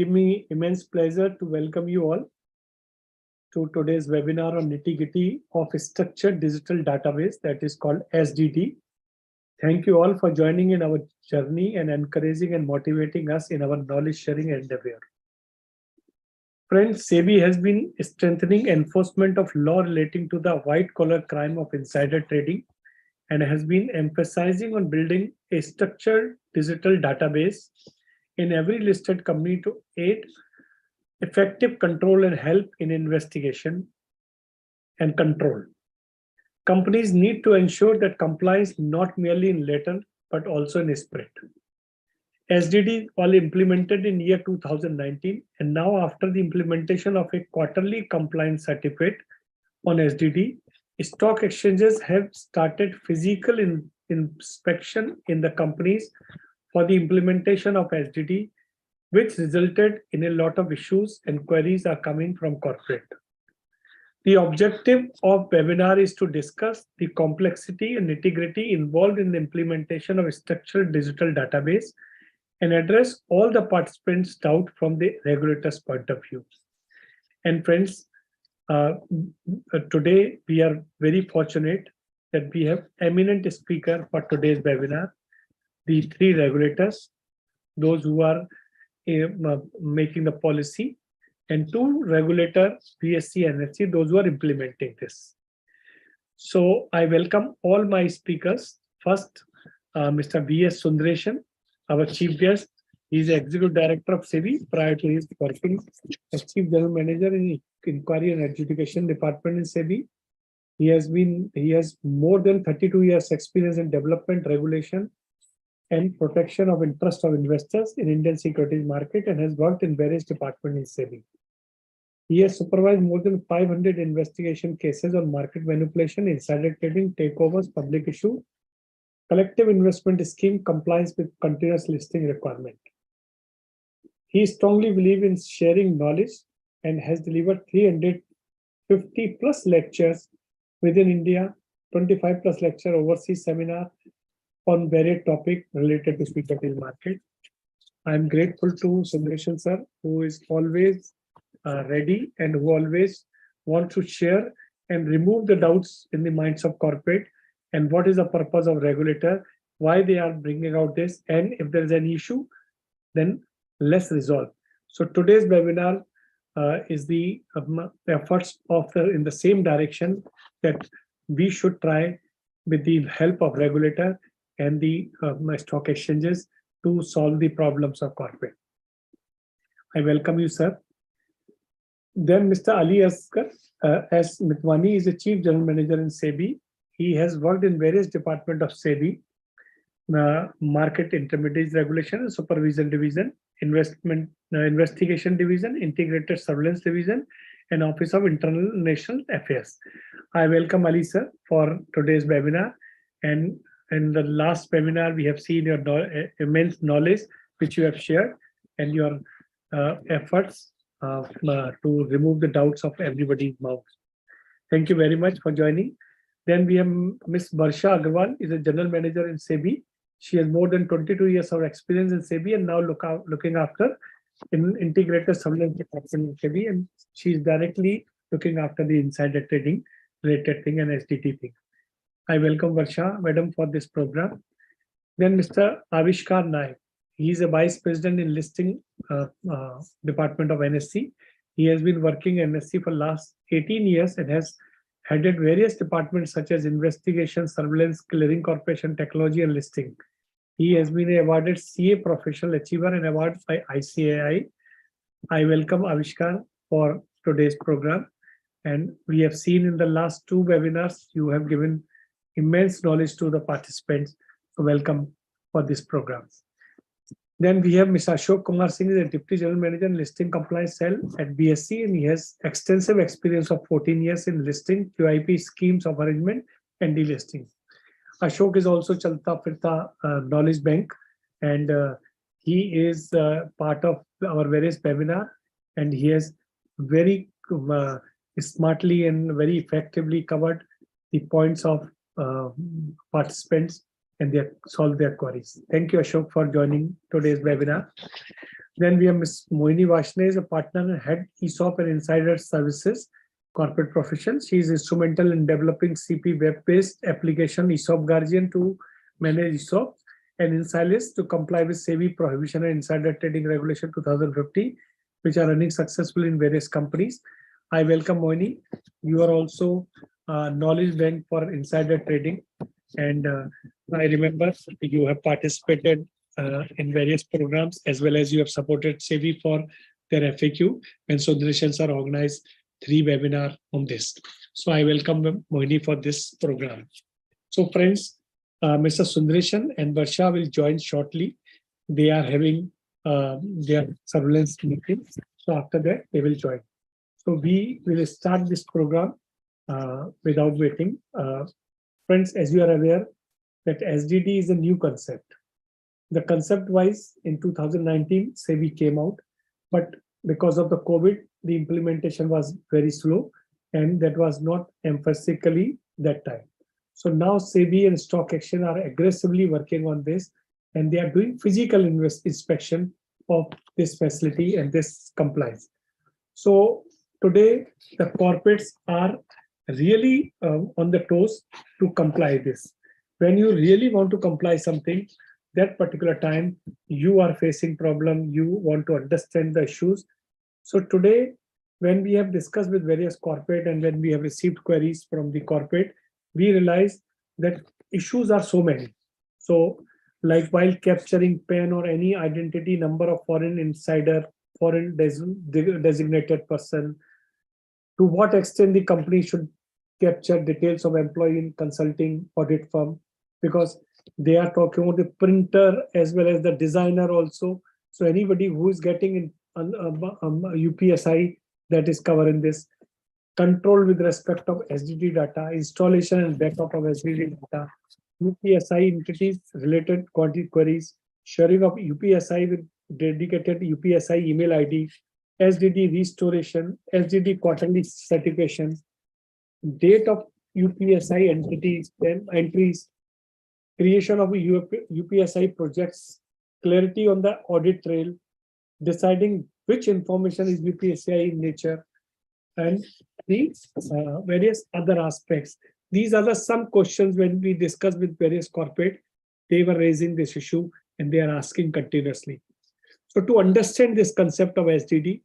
Give me immense pleasure to welcome you all to today's webinar on nitty-gritty of a structured digital database that is called SDD. Thank you all for joining in our journey and encouraging and motivating us in our knowledge sharing endeavor. Friends, SEBI has been strengthening enforcement of law relating to the white-collar crime of insider trading and has been emphasizing on building a structured digital database in every listed company to aid effective control and help in investigation and control. Companies need to ensure that compliance not merely in letter but also in spirit. SDD was implemented in year 2019, and now after the implementation of a quarterly compliance certificate on SDD, stock exchanges have started physical inspection in the companies for the implementation of SDD, which resulted in a lot of issues and queries are coming from corporate. The objective of webinar is to discuss the complexity and nitty-gritty involved in the implementation of a structured digital database and address all the participants' doubt from the regulator's point of view. And friends, today we are very fortunate that we have eminent speaker for today's webinar, the three regulators, those who are making the policy, and two regulators, BSC and NSE, those who are implementing this. So I welcome all my speakers. First, Mr. V.S. Sundaresan, our chief guest. He is Executive Director of SEBI. Prior to his working as Chief General Manager in Inquiry and Adjudication Department in SEBI. He has more than 32 years experience in development, regulation, and protection of interest of investors in Indian securities market and has worked in various departments in SEBI. He has supervised more than 500 investigation cases on market manipulation, insider trading, takeovers, public issue, collective investment scheme, compliance with continuous listing requirement. He strongly believes in sharing knowledge and has delivered 350 plus lectures within India, 25 plus lecture overseas seminar on various topics related to securities market. I am grateful to Sundaresan sir, who is always ready and who always wants to share and remove the doubts in the minds of corporate and what is the purpose of regulator, why they are bringing out this, and if there is an issue, then let's resolve. So today's webinar is the efforts of in the same direction that we should try with the help of regulator and the stock exchanges to solve the problems of corporate. I welcome you, sir. Then Mr. Ali Asghar S. Mitwani is the Chief General Manager in SEBI. He has worked in various departments of SEBI, Market Intermediaries Regulation and Supervision Division, Investigation Division, Integrated Surveillance Division, and Office of International Affairs. I welcome Ali sir for today's webinar. And in the last webinar, we have seen your immense knowledge which you have shared and your efforts to remove the doubts of everybody's mouth. Thank you very much for joining. Then we have Ms. Varsha Agarwal, is a General Manager in SEBI. She has more than 22 years of experience in SEBI and now looking after in integrated surveillance department in SEBI, and she is directly looking after the insider trading related thing and SDT thing. I welcome Varsha, madam, for this program. Then Mr. Avishkar Naik. He is a Vice President in Listing Department of NSE. He has been working in NSE for last 18 years and has headed various departments such as investigation, surveillance, clearing corporation, technology, and listing. He has been awarded CA Professional Achiever and award by ICAI. I welcome Avishkar for today's program. And we have seen in the last two webinars, you have given immense knowledge to the participants. So welcome for this program. Then we have Mr. Ashok Kumar Singh, is a Deputy General Manager in Listing Compliance Cell at BSC, and he has extensive experience of 14 years in listing, QIP schemes of arrangement, and delisting. Ashok is also Chalta Firta Knowledge Bank, and he is part of our various webinar, and he has very smartly and very effectively covered the points of participants and they solve their queries. Thank you, Ashok, for joining today's webinar. Then we have Ms. Mohini Vashne, is a partner and head ESOP and Insider Services, corporate profession. She is instrumental in developing CP web-based application ESOP Guardian to manage ESOP and Insilis to comply with SEBI prohibition and insider trading regulation 2050, which are running successfully in various companies. I welcome Mohini. You are also knowledge bank for insider trading, and I remember you have participated in various programs, as well as you have supported SEBI for their FAQ, and Sundarshan sir organized 3 webinars on this. So I welcome Mohini for this program. So friends, Mr. Sundarshan and Varsha will join shortly. They are having their surveillance meeting. So after that, they will join. So we will start this program without waiting. Friends, as you are aware, that SDD is a new concept. The concept-wise, in 2019, SEBI came out, but because of the COVID, the implementation was very slow, and that was not emphatically that time. So now SEBI and Stock Exchange are aggressively working on this, and they are doing physical inspection of this facility and this compliance. So today, the corporates are really on the toes to comply this. When you really want to comply something, that particular time you are facing problem, you want to understand the issues. So today, when we have discussed with various corporate and when we have received queries from the corporate, we realize that issues are so many. So like while capturing PAN or any identity number of foreign insider, foreign designated person, to what extent the company should capture details of employee in consulting audit firm, because they are talking about the printer as well as the designer also. So anybody who is getting in UPSI, that is covering this. Control with respect of SDD data, installation and backup of SDD data, UPSI entities related queries, sharing of UPSI with dedicated UPSI email ID, SDD restoration, SDD quarterly certification, date of UPSI entities, entries, creation of UPSI projects, clarity on the audit trail, deciding which information is UPSI in nature, and the various other aspects. These are some questions when we discuss with various corporate, they were raising this issue and they are asking continuously. So to understand this concept of SDD,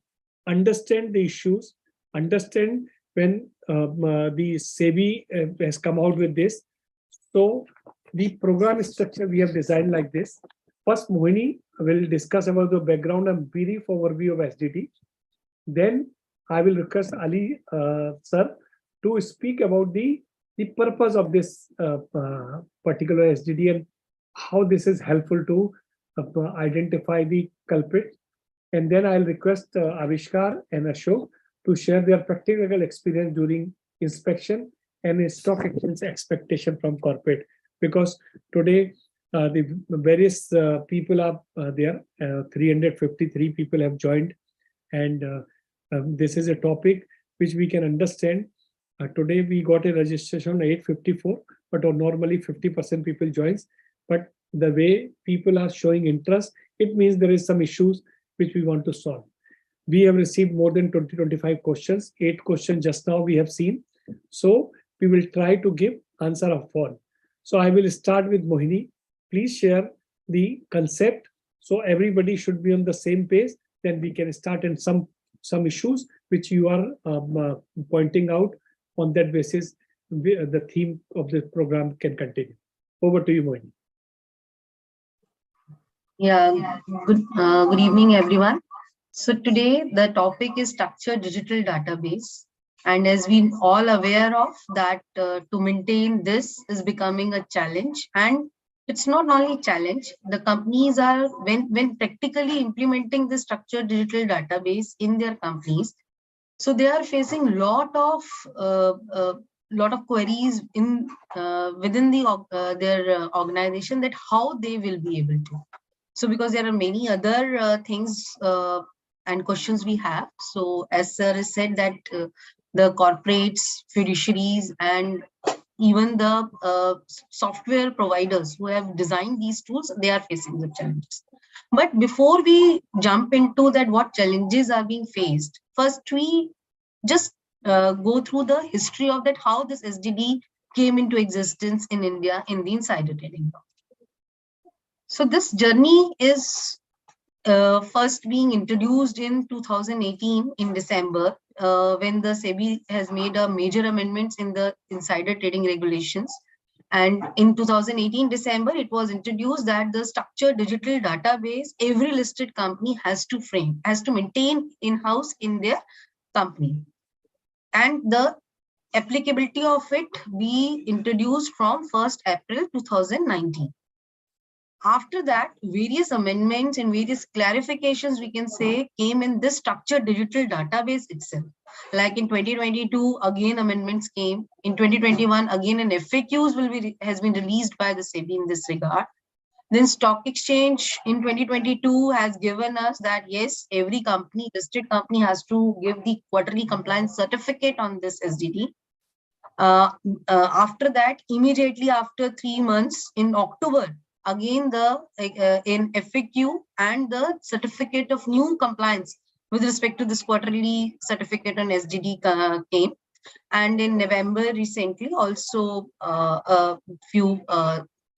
understand the issues, understand when the SEBI has come out with this. So the program structure we have designed like this. First, Mohini will discuss about the background and brief overview of SDD. Then I will request Ali sir to speak about the purpose of this particular SDD and how this is helpful to identify the culprit. And then I'll request Avishkar and Ashok to share their practical experience during inspection and a stock exchange expectation from corporate. Because today the various people are there, 353 people have joined, and this is a topic which we can understand. Today we got a registration on 854, but normally 50% people joins. But the way people are showing interest, it means there is some issues which we want to solve. We have received more than 20-25 questions, 8 questions just now we have seen. So we will try to give answer of all. So I will start with Mohini. Please share the concept. So everybody should be on the same page. Then we can start in some issues which you are pointing out. On that basis, the theme of the program can continue. Over to you, Mohini. Yeah, good evening, everyone. So today the topic is structured digital database. And as we all aware of that, to maintain this is becoming a challenge. And it's not only a challenge, the companies are, when practically implementing the structured digital database in their companies, so they are facing lot of queries in within the their organization, that how they will be able to. So because there are many other things and questions we have. So as sir has said that the corporates, fiduciaries, and even the software providers who have designed these tools, they are facing the challenges. But before we jump into that, what challenges are being faced, first we just go through the history of that, how this SDD came into existence in India in the insider trading. So this journey is first being introduced in 2018 in December, when the SEBI has made a major amendments in the insider trading regulations. And in 2018 December, it was introduced that the structured digital database every listed company has to maintain in-house in their company. And the applicability of it be introduced from 1st April 2019. After that, various amendments and various clarifications, we can say, came in this structured digital database itself. Like in 2022, again amendments came. In 2021, again an FAQs has been released by the SEBI in this regard. Then stock exchange in 2022 has given us that yes, every company, listed company, has to give the quarterly compliance certificate on this SDD. After that, immediately after 3 months in October, again the in FAQ and the certificate of new compliance with respect to this quarterly certificate on SDD came. And in November recently also a few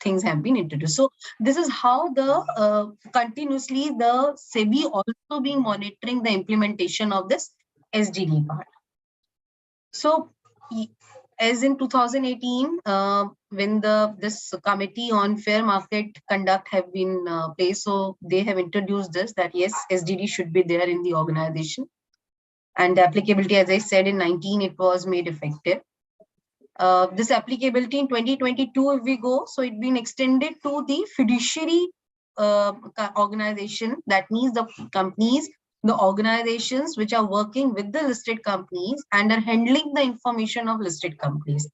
things have been introduced. So this is how the continuously the SEBI also being monitoring the implementation of this SDD part. So as in 2018, when this committee on fair market conduct have been placed, so they have introduced this, that yes, SDD should be there in the organization. And the applicability, as I said, in 19, it was made effective. This applicability in 2022, if we go, so it's been extended to the fiduciary organization. That means the companies, the organizations which are working with the listed companies and are handling the information of listed companies.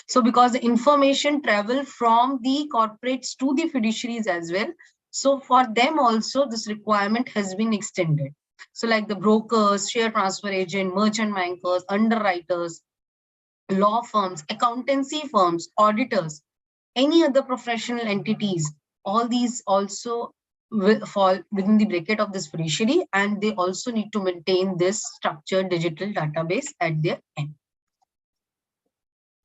So because the information travel from the corporates to the fiduciaries as well. So for them also, this requirement has been extended. So like the brokers, share transfer agent, merchant bankers, underwriters, law firms, accountancy firms, auditors, any other professional entities, all these also will fall within the bracket of this fiduciary, and they also need to maintain this structured digital database at their end.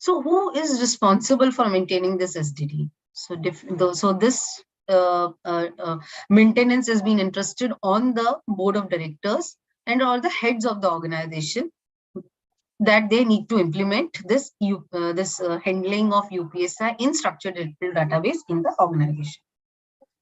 So who is responsible for maintaining this SDD? So this maintenance has been entrusted on the board of directors and all the heads of the organization, that they need to implement this handling of UPSI in structured digital database in the organization.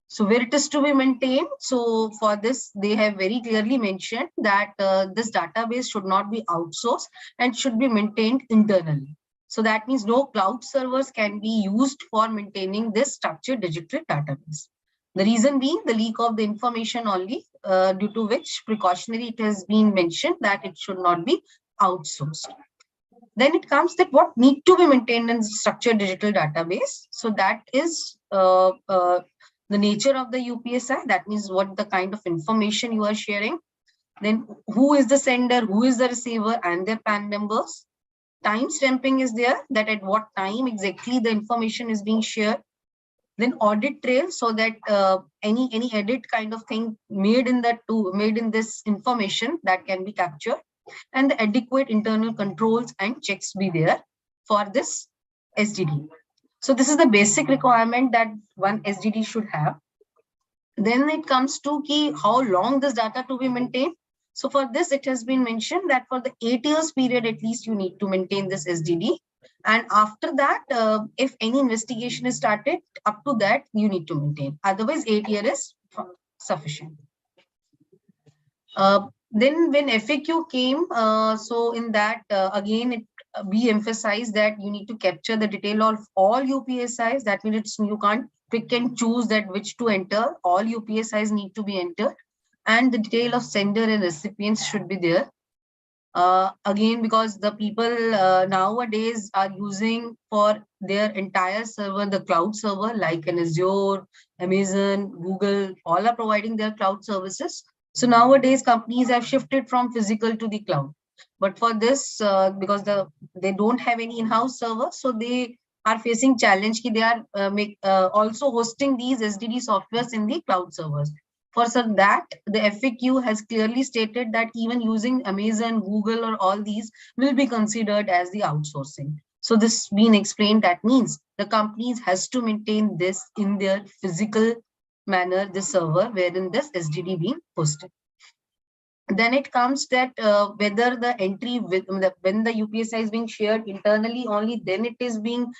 So where it is to be maintained, so for this, they have very clearly mentioned that this database should not be outsourced and should be maintained internally. So that means no cloud servers can be used for maintaining this structured digital database. The reason being the leak of the information only, due to which precautionary it has been mentioned that it should not be outsourced. Then it comes that what need to be maintained in structured digital database. So that is the nature of the UPSI. That means what the kind of information you are sharing. Then who is the sender, who is the receiver, and their PAN numbers. Time stamping is there, that at what time exactly the information is being shared. Then audit trail, so that any edit kind of thing made in this information, that can be captured. And the adequate internal controls and checks be there for this SDD. So this is the basic requirement that one SDD should have. Then it comes to how long this data to be maintained. So for this, it has been mentioned that for the 8 years period, at least you need to maintain this SDD. And after that, if any investigation is started, up to that, you need to maintain. Otherwise, 8 years is sufficient. Then when FAQ came, so in that, again, we emphasize that you need to capture the detail of all UPSIs. That means you can't pick and choose that which to enter. All UPSIs need to be entered. And the detail of sender and recipients should be there. Again, because the people nowadays are using for their entire server, the cloud server, like an Azure, Amazon, Google, all are providing their cloud services. So nowadays companies have shifted from physical to the cloud. But for this, because they don't have any in-house server, so they are facing challenge. They are also hosting these SDD softwares in the cloud servers. For that, the FAQ has clearly stated that even using Amazon, Google, or all these will be considered as the outsourcing. So this being explained, that means the companies has to maintain this in their physical manner, the server wherein this SDD being hosted. Then it comes that whether the entry when the UPSI is being shared internally only, then it is being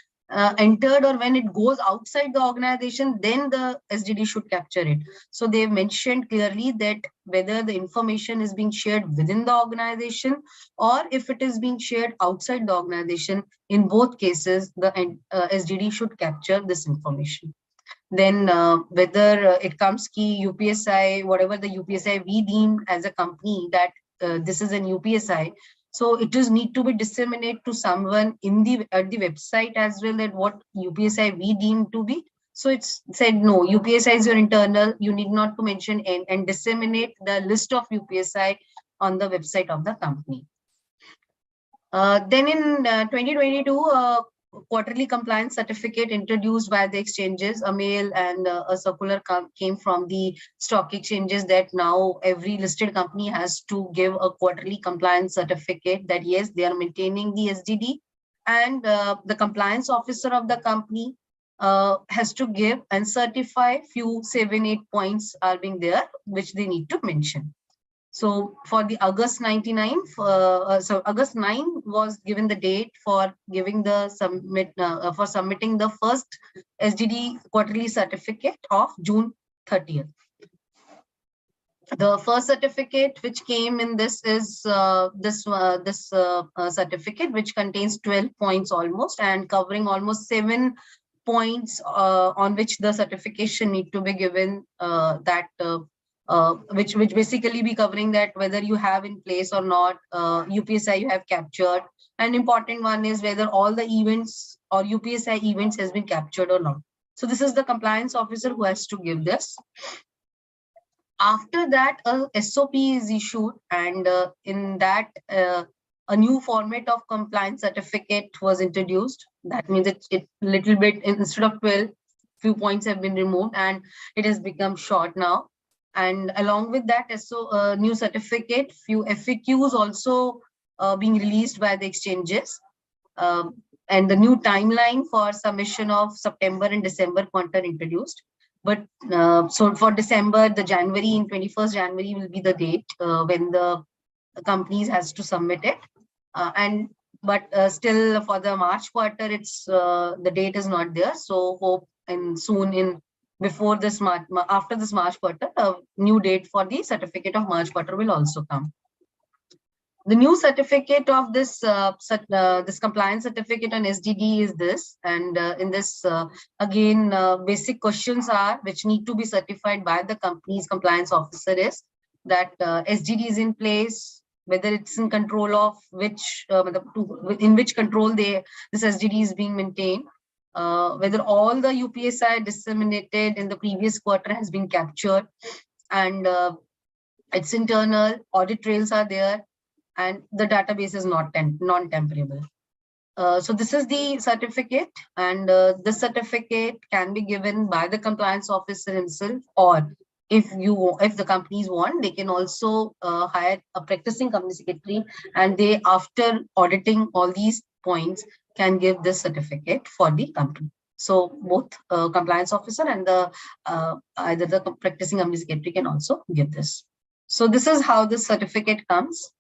entered, or when it goes outside the organization, then the SDD should capture it. So they've mentioned clearly that whether the information is being shared within the organization or if it is being shared outside the organization, in both cases, the SDD should capture this information. Then whether it comes key UPSI, whatever the UPSI we deem as a company that this is an UPSI, so it is need to be disseminated to someone in the at the website as well, that what UPSI we deem to be. So it's said no, UPSI is your internal, you need not to mention and disseminate the list of UPSI on the website of the company. Then in 2022, quarterly compliance certificate introduced by the exchanges, a mail and a circular came from the stock exchanges that now every listed company has to give a quarterly compliance certificate that yes, they are maintaining the SDD, and the compliance officer of the company has to give and certify few 7-8 points are being there, which they need to mention. So for the August 99, so August 9 was given the date for giving the for submitting the first SDD quarterly certificate of June 30th. The first certificate which came in this is this certificate, which contains 12 points almost, and covering almost 7 points on which the certification need to be given, which basically be covering that whether you have in place or not, UPSI you have captured. An important one is whether all the events or UPSI events has been captured or not. So this is the compliance officer who has to give this. After that, a SOP is issued, and in that a new format of compliance certificate was introduced. That means it little bit, instead of 12, few points have been removed and it has become short now. And along with that, new certificate, few FAQs also being released by the exchanges, and the new timeline for submission of September and December quarter introduced. But so for December, the January, in 21st January will be the date when the companies has to submit it. But still for the March quarter, it's the date is not there. So hope and soon in before this March, after this March quarter, a new date for the certificate of March quarter will also come. The new certificate of this this compliance certificate on SDD is this, and in this again basic questions are which need to be certified by the company's compliance officer is that SDD is in place, whether it's in control of which in which control this SDD is being maintained, whether all the UPSI disseminated in the previous quarter has been captured, and it's internal, audit trails are there, and the database is not non-temperable. So this is the certificate, and this certificate can be given by the compliance officer himself, or if the companies want, they can also hire a practicing company secretary, and they, after auditing all these points, can give this certificate for the company. So both compliance officer and the either the practicing company secretary can also give this. So this is how this certificate comes.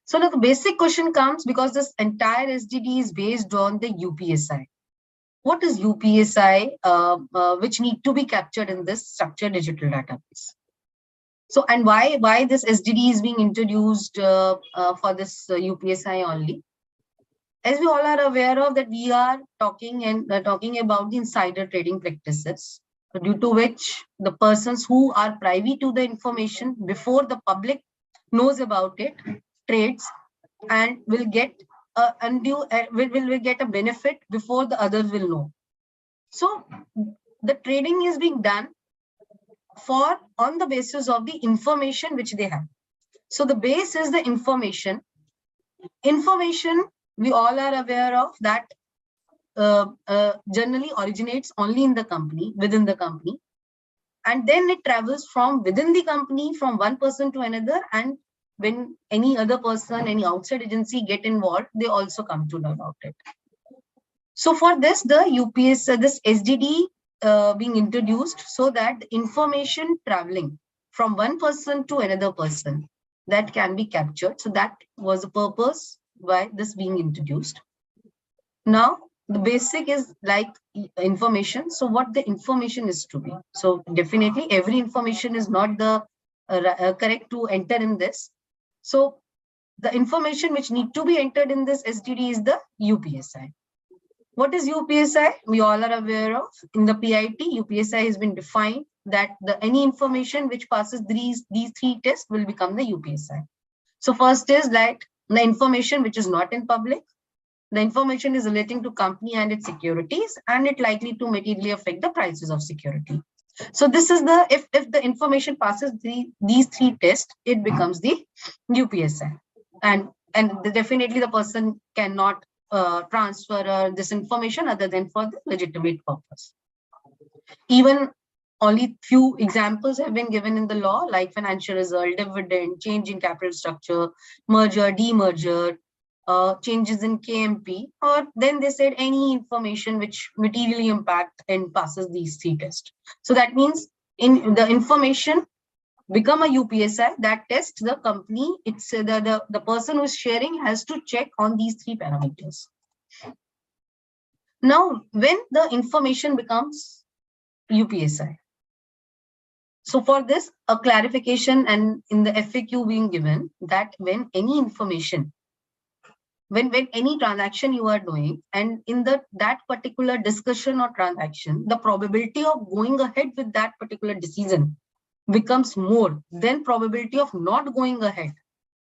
So the basic question comes, because this entire SDD is based on the UPSI. What is UPSI, which need to be captured in this structured digital database? So, and why this SDD is being introduced for this UPSI only? As we all are aware of that, we are talking about the insider trading practices, due to which the persons who are privy to the information before the public knows about it trades and will get will get a benefit before the others will know. So the trading is being done on the basis of the information which they have. So the base is the information. Information we all are aware of that generally originates only in the company, within the company. and then it travels from within the company from one person to another, and when any other person, any outside agency get involved, they also come to know about it. So for this, the UPS, this SDD being introduced so that the information traveling from one person to another person, that can be captured. So that was the purpose why this being introduced. Now, the basic is like information. So what the information is to be. So definitely every information is not the correct to enter in this. So the information which need to be entered in this SDD is the UPSI. What is UPSI? We all are aware of. In the PIT, UPSI has been defined that any information which passes these three tests will become the UPSI. So first is like the information which is not in public. The information is relating to company and its securities, and it likely to materially affect the prices of security. So this is the, if the information passes these three tests, it becomes the UPSI. And definitely the person cannot transfer this information other than for the legitimate purpose. Even only few examples have been given in the law, like financial result, dividend, change in capital structure, merger, demerger, changes in KMP, or then they said any information which materially impact and passes these three tests. So that means in the information become a UPSI, that test the company, it's the person who is sharing has to check on these three parameters. Now, when the information becomes UPSI, so for this, a clarification and in the FAQ being given that when any information, when any transaction you are doing, and in that particular discussion or transaction, the probability of going ahead with that particular decision becomes more than probability of not going ahead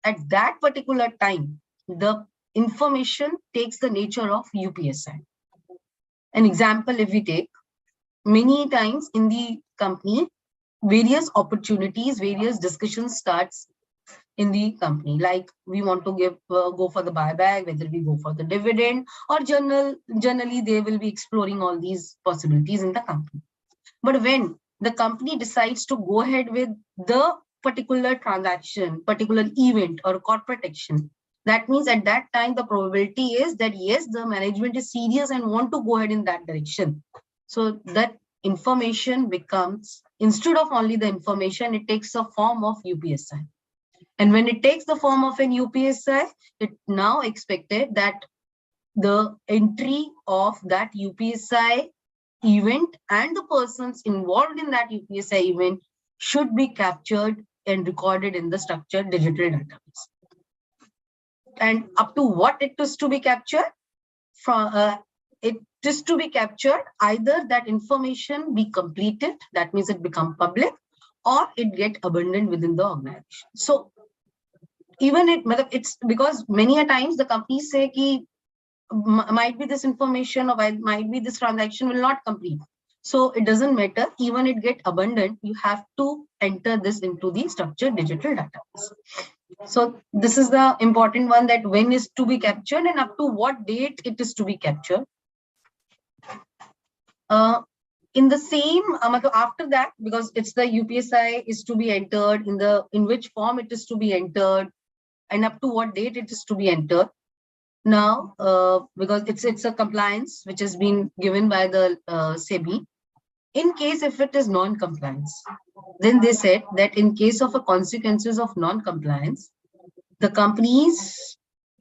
at that particular time, the information takes the nature of UPSI. An example, if we take, many times in the company, various opportunities, various discussions starts in the company, like we want to go for the buyback, whether we go for the dividend, or generally they will be exploring all these possibilities in the company. But when the company decides to go ahead with the particular transaction, particular event or corporate action, that means at that time the probability is that yes, the management is serious and want to go ahead in that direction. So that information becomes, instead of only the information, it takes a form of UPSI. And when it takes the form of an UPSI, it now expected that the entry of that UPSI event and the persons involved in that UPSI event should be captured and recorded in the structured digital database. And up to what it is to be captured? From it is to be captured either that information be completed, that means it become public, or it get abandoned within the organization. So even it's because many a times the companies say ki might be this information or might be this transaction will not complete. So it doesn't matter, even it get abandoned, you have to enter this into the structured digital database. So this is the important one, that when is to be captured and up to what date it is to be captured. In the same, after that, because it's the UPSI is to be entered in which form it is to be entered and up to what date it is to be entered. Now, because it's a compliance which has been given by the SEBI. In case if it is non-compliance, then they said that in case of a consequences of non-compliance, the companies,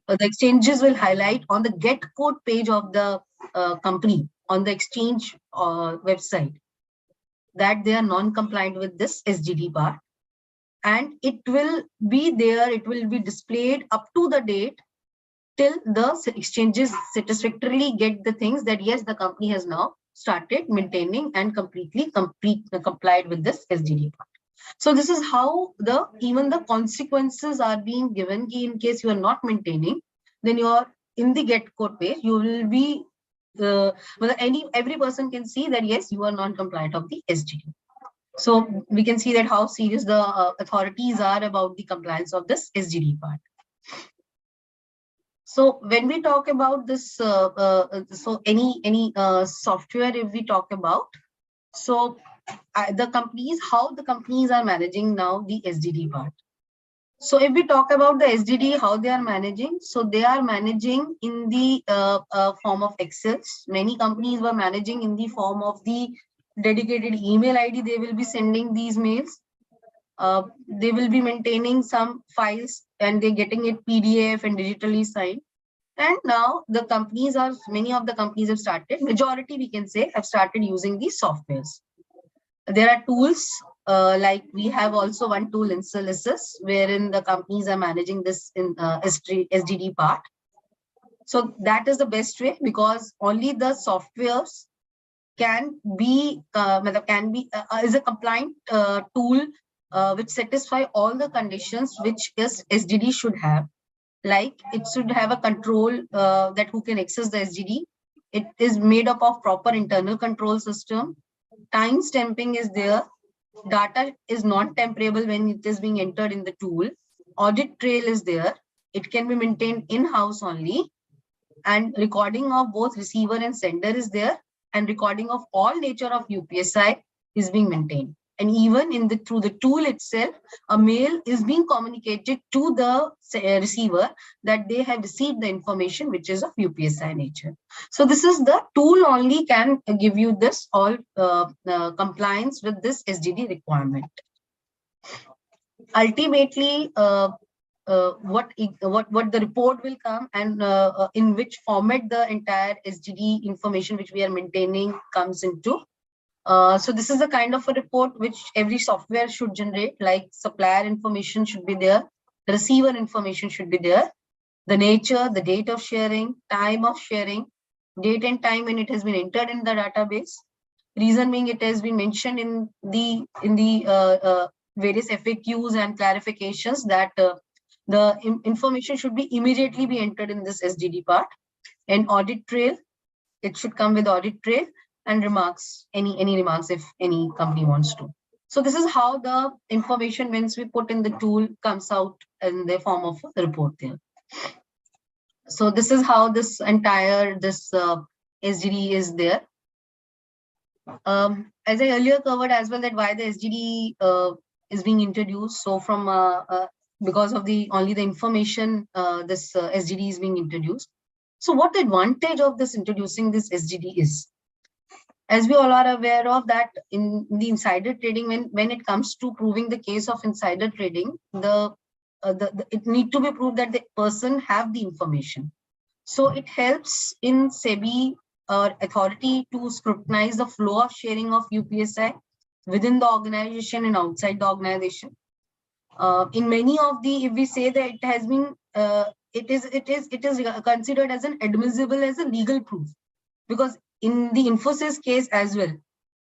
the exchanges will highlight on the get code page of the company on the exchange website that they are non-compliant with this SDD part, and it will be there. It will be displayed up to the date till the exchanges satisfactorily get the things that yes, the company has now started maintaining and completely complied with this SDD part. So this is how even the consequences are being given. In case you are not maintaining, then you are in the get code page, you will be every person can see that yes, you are non-compliant of the SDD. So we can see that how serious the authorities are about the compliance of this SDD part. So when we talk about this, so any software, if we talk about, so how the companies are managing now the SDD part. So if we talk about the SDD, how they are managing, so they are managing in the form of Excel. Many companies were managing in the form of the dedicated email ID. They will be sending these mails. They will be maintaining some files and they're getting it PDF and digitally signed. And now many of the companies have started, majority we can say, have started using these softwares. There are tools like we have also one tool in Solisys, wherein the companies are managing this in SDD part. So that is the best way, because only the softwares can be is a compliant tool which satisfy all the conditions which SDD should have. Like it should have a control that who can access the SDD. It is made up of proper internal control system. Time stamping is there. Data is not temperable when it is being entered in the tool. Audit trail is there. It can be maintained in-house only. And recording of both receiver and sender is there. And recording of all nature of UPSI is being maintained. And even through the tool itself, a mail is being communicated to the receiver that they have received the information which is of UPSI nature. So this is the tool only can give you this all compliance with this SDD requirement. Ultimately, what the report will come and in which format the entire SDD information which we are maintaining comes into. So this is the kind of a report which every software should generate, like supplier information should be there, the receiver information should be there, the nature, the date of sharing, time of sharing, date and time when it has been entered in the database. Reason being it has been mentioned in the various FAQs and clarifications that the information should be immediately be entered in this SDD part. And audit trail, it should come with audit trail. And remarks, any remarks if any company wants to. So this is how the information once we put in the tool comes out in the form of a report there. So this is how this entire SDD is there. As I earlier covered as well that why the SDD is being introduced. So from because of only the information this SDD is being introduced. So what the advantage of this introducing this SDD is? As we all are aware of that in the insider trading, when it comes to proving the case of insider trading, it need to be proved that the person have the information. So it helps in SEBI authority to scrutinize the flow of sharing of UPSI within the organization and outside the organization. In many of if we say that it has been, it is considered as an admissible as a legal proof, because in the Infosys case as well,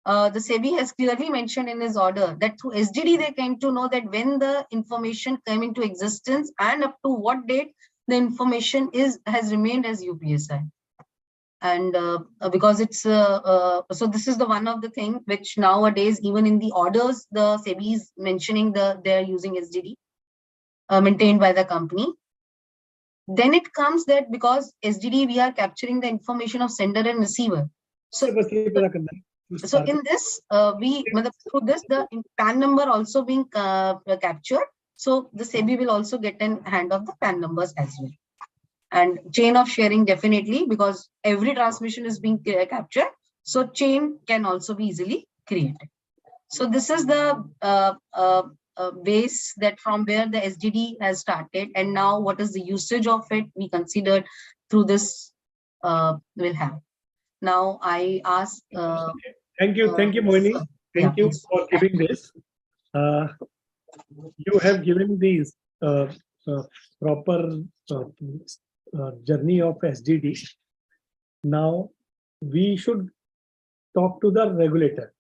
the SEBI has clearly mentioned in his order that through SDD they came to know that when the information came into existence and up to what date the information has remained as UPSI. And because it's so this is the one of the thing which nowadays even in the orders the SEBI is mentioning they're using SDD maintained by the company. Then it comes that because SDD, we are capturing the information of sender and receiver. So in this, through this, the PAN number also being captured. So the SEBI will also get in hand of the PAN numbers as well. And chain of sharing definitely, because every transmission is being captured. So chain can also be easily created. So this is the base that from where the SDD has started, and now what is the usage of it we considered through this will have. Now I ask. Thank you, Mohini. Thank you for giving this. You have given these proper journey of SDD. Now we should talk to the regulator.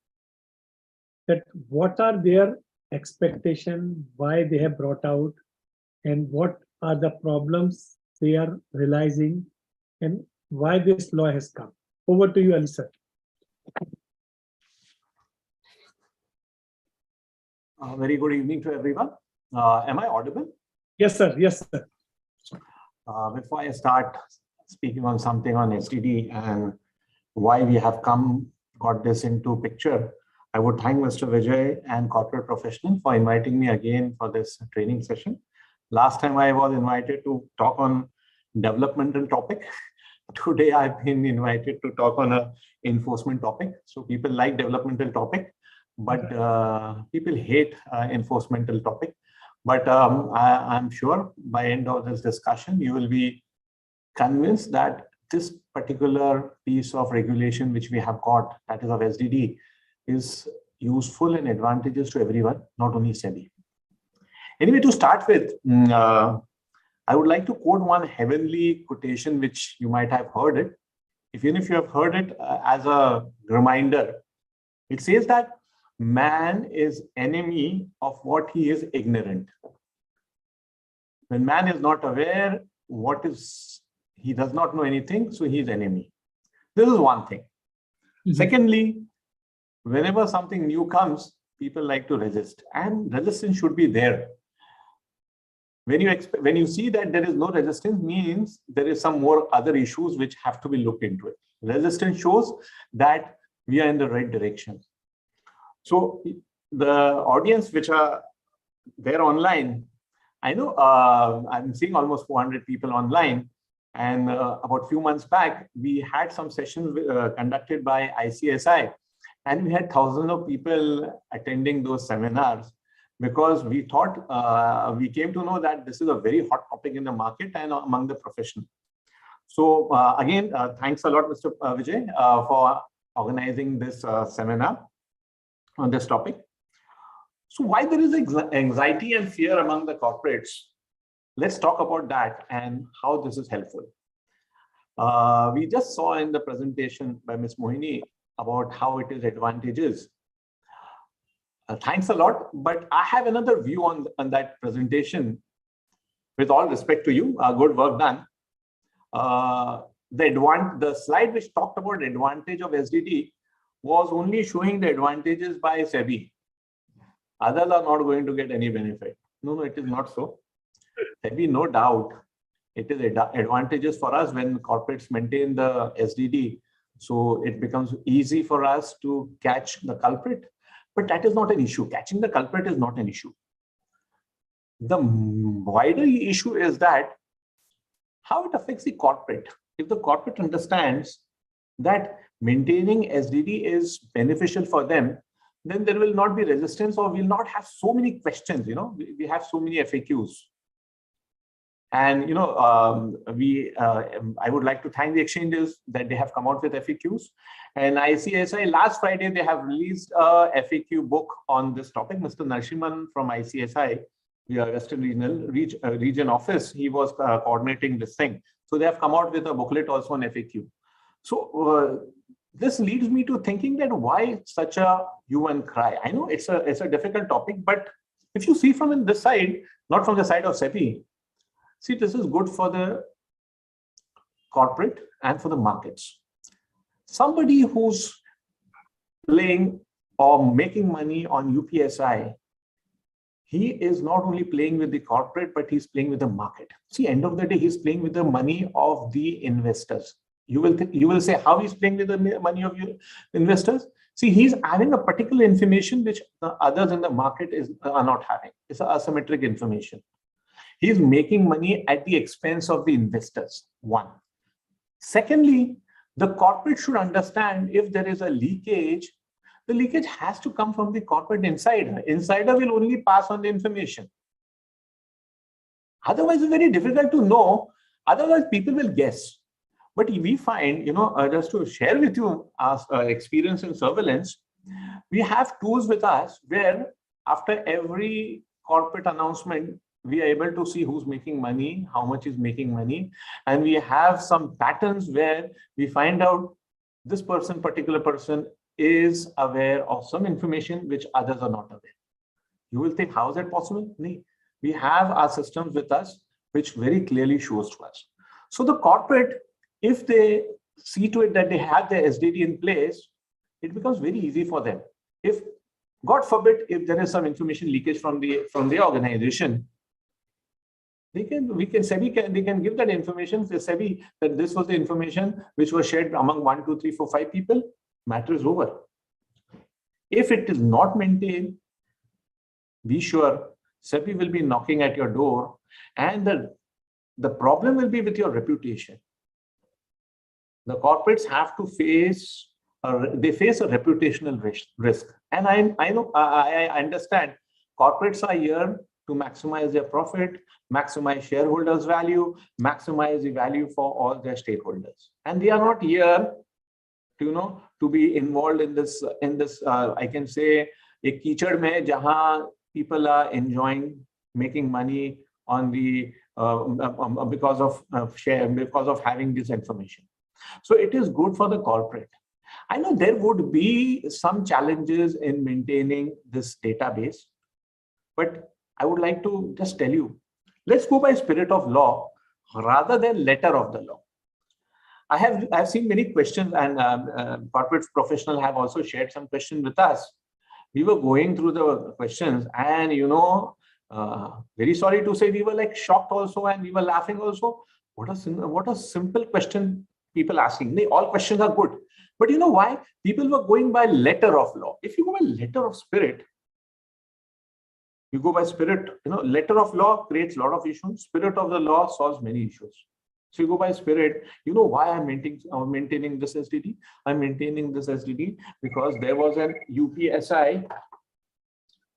That what are their expectation, why they have brought out, and what are the problems they are realizing, and why this law has come. Over to you, Ali sir. Very good evening to everyone. Am I audible? Yes, sir. Yes, sir. Before I start speaking on something on SDD and why we have got this into picture, I would thank Mr. Vijay and Corporate Professional for inviting me again for this training session. Last time I was invited to talk on developmental topic. Today I've been invited to talk on a enforcement topic. So people like developmental topic, but people hate enforcemental topic. But I'm sure by end of this discussion, you will be convinced that this particular piece of regulation which we have got, that is of SDD, is useful and advantageous to everyone, not only SEBI. Anyway, to start with, I would like to quote one heavenly quotation which you might have heard it. Even if you have heard it as a reminder, it says that man is enemy of what he is ignorant. When man is not aware he does not know anything, so he is enemy. This is one thing. Secondly, whenever something new comes, people like to resist, and resistance should be there. When you see that there is no resistance, means there is some more other issues which have to be looked into it. Resistance shows that we are in the right direction. So the audience which are there online, I know I'm seeing almost 400 people online, and about a few months back, we had some sessions conducted by ICSI, and we had thousands of people attending those seminars because we thought, we came to know that this is a very hot topic in the market and among the profession. So again, thanks a lot, Mr. Vijay, for organizing this seminar on this topic. So why there is anxiety and fear among the corporates? Let's talk about that and how this is helpful. We just saw in the presentation by Ms. Mohini about how it is advantageous. Thanks a lot, but I have another view on that presentation. With all respect to you, good work done. The slide which talked about the advantage of SDD was only showing the advantages by SEBI. Others are not going to get any benefit. No, it is not so. SEBI, no doubt, it is advantageous for us when corporates maintain the SDD. So it becomes easy for us to catch the culprit, but that is not an issue. Catching the culprit is not an issue. The wider issue is that how it affects the corporate. If the corporate understands that maintaining SDD is beneficial for them, then there will not be resistance, or we'll not have so many questions. We have so many FAQs. And I would like to thank the exchanges that they have come out with FAQs. And ICSI, last Friday, they have released a FAQ book on this topic. Mr. Narsimhan from ICSI, the Western Region Office, he was coordinating this thing. So they have come out with a booklet also on FAQ. So this leads me to thinking that why such a hue and cry? I know it's a difficult topic, but if you see from this side, not from the side of SEBI, see, this is good for the corporate and for the markets. Somebody who's playing or making money on UPSI, he is not only playing with the corporate, but he's playing with the market. See, end of the day, he's playing with the money of the investors. You will say how he's playing with the money of your investors. See, he's having a particular information which the others in the market are not having. It's asymmetric information. He's making money at the expense of the investors, one. Secondly, the corporate should understand if there is a leakage, the leakage has to come from the corporate insider. Insider will only pass on the information. Otherwise, it's very difficult to know. Otherwise, people will guess. But we find, just to share with you our experience in surveillance, we have tools with us where after every corporate announcement, we are able to see who's making money, how much is making money. And we have some patterns where we find out this particular person is aware of some information which others are not aware. You will think, how is that possible? No. We have our systems with us, which very clearly shows to us. So the corporate, if they see to it that they have their SDD in place, it becomes very easy for them. If, God forbid, if there is some information leakage from the organization, they can give that information to SEBI that this was the information which was shared among 1, 2, 3, 4, 5 people. Matter is over. If it is not maintained, be sure SEBI will be knocking at your door, and the problem will be with your reputation. The corporates have to face they face a reputational risk. And I know, I understand corporates are here to maximize their profit, maximize shareholders' value, maximize the value for all their stakeholders. And they are not here to, to be involved in this, I can say, a kichad mein jahan people are enjoying making money on the because of having this information. So it is good for the corporate. I know there would be some challenges in maintaining this database, but I would like to just tell you, let's go by spirit of law rather than letter of the law. I've seen many questions, and corporate professionals have also shared some questions with us. We were going through the questions, and very sorry to say, we were like shocked also, and we were laughing also. What a simple question people asking. All questions are good, but you know why? People were going by letter of law. If you go by letter of spirit, you go by spirit, letter of law creates a lot of issues. Spirit of the law solves many issues. So you go by spirit. You know why I'm maintaining this SDD? I'm maintaining this SDD because there was an UPSI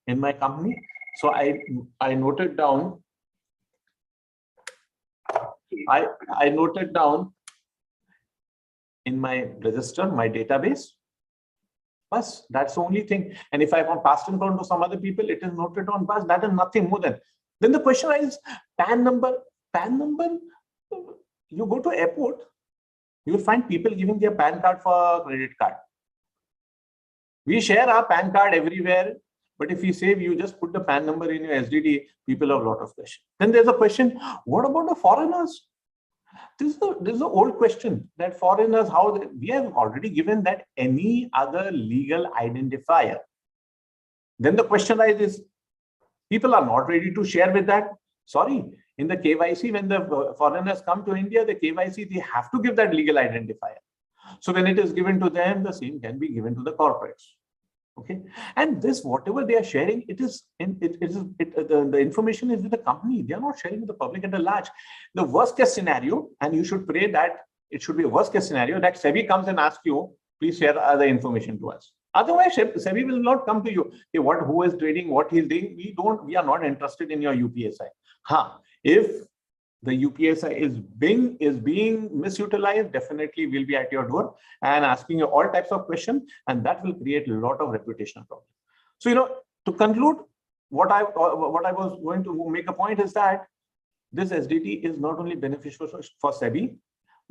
in my company. So I noted down. I noted down in my register, my database. Bus, that's the only thing. And if I want passed in front to some other people, it is noted on bus. That is nothing more than. Then the question is PAN number. PAN number. You go to airport, you will find people giving their PAN card for credit card. We share our PAN card everywhere, but if you say you just put the PAN number in your SDD, people have a lot of questions. Then there's a question: what about the foreigners? This is an old question that foreigners, we have already given that any other legal identifier. Then the question arises: people are not ready to share with that. Sorry. In the KYC, when the foreigners come to India, the KYC, they have to give that legal identifier. So when it is given to them, the same can be given to the corporates. Okay. And this, whatever they are sharing, the information is with the company. They are not sharing with the public at large. The worst case scenario, and you should pray that it should be a worst case scenario, that SEBI comes and asks you, please share other information to us. Otherwise, SEBI will not come to you. Hey, who is trading, what he's doing? We are not interested in your UPSI. If the UPSI is being misutilized, definitely we'll be at your door and asking you all types of questions, and that will create a lot of reputational problems. So, to conclude, what I was going to make a point is that this SDD is not only beneficial for SEBI,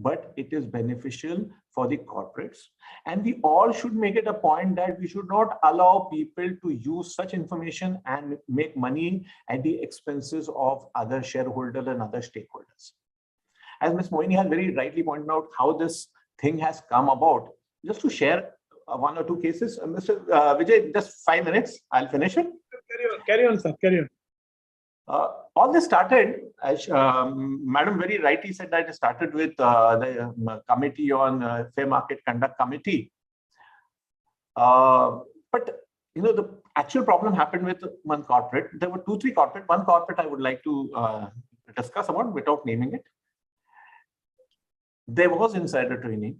but it is beneficial for the corporates. And we all should make it a point that we should not allow people to use such information and make money at the expenses of other shareholders and other stakeholders. As Ms. Moini has very rightly pointed out how this thing has come about, just to share one or two cases. Mr. Vijay, just 5 minutes, I'll finish it. Carry on, sir, carry on. All this started, as Madam very rightly said, that it started with the Committee on Fair Market Conduct Committee. But the actual problem happened with one corporate. There were 2-3 corporate. One corporate I would like to discuss about without naming it. There was insider trading,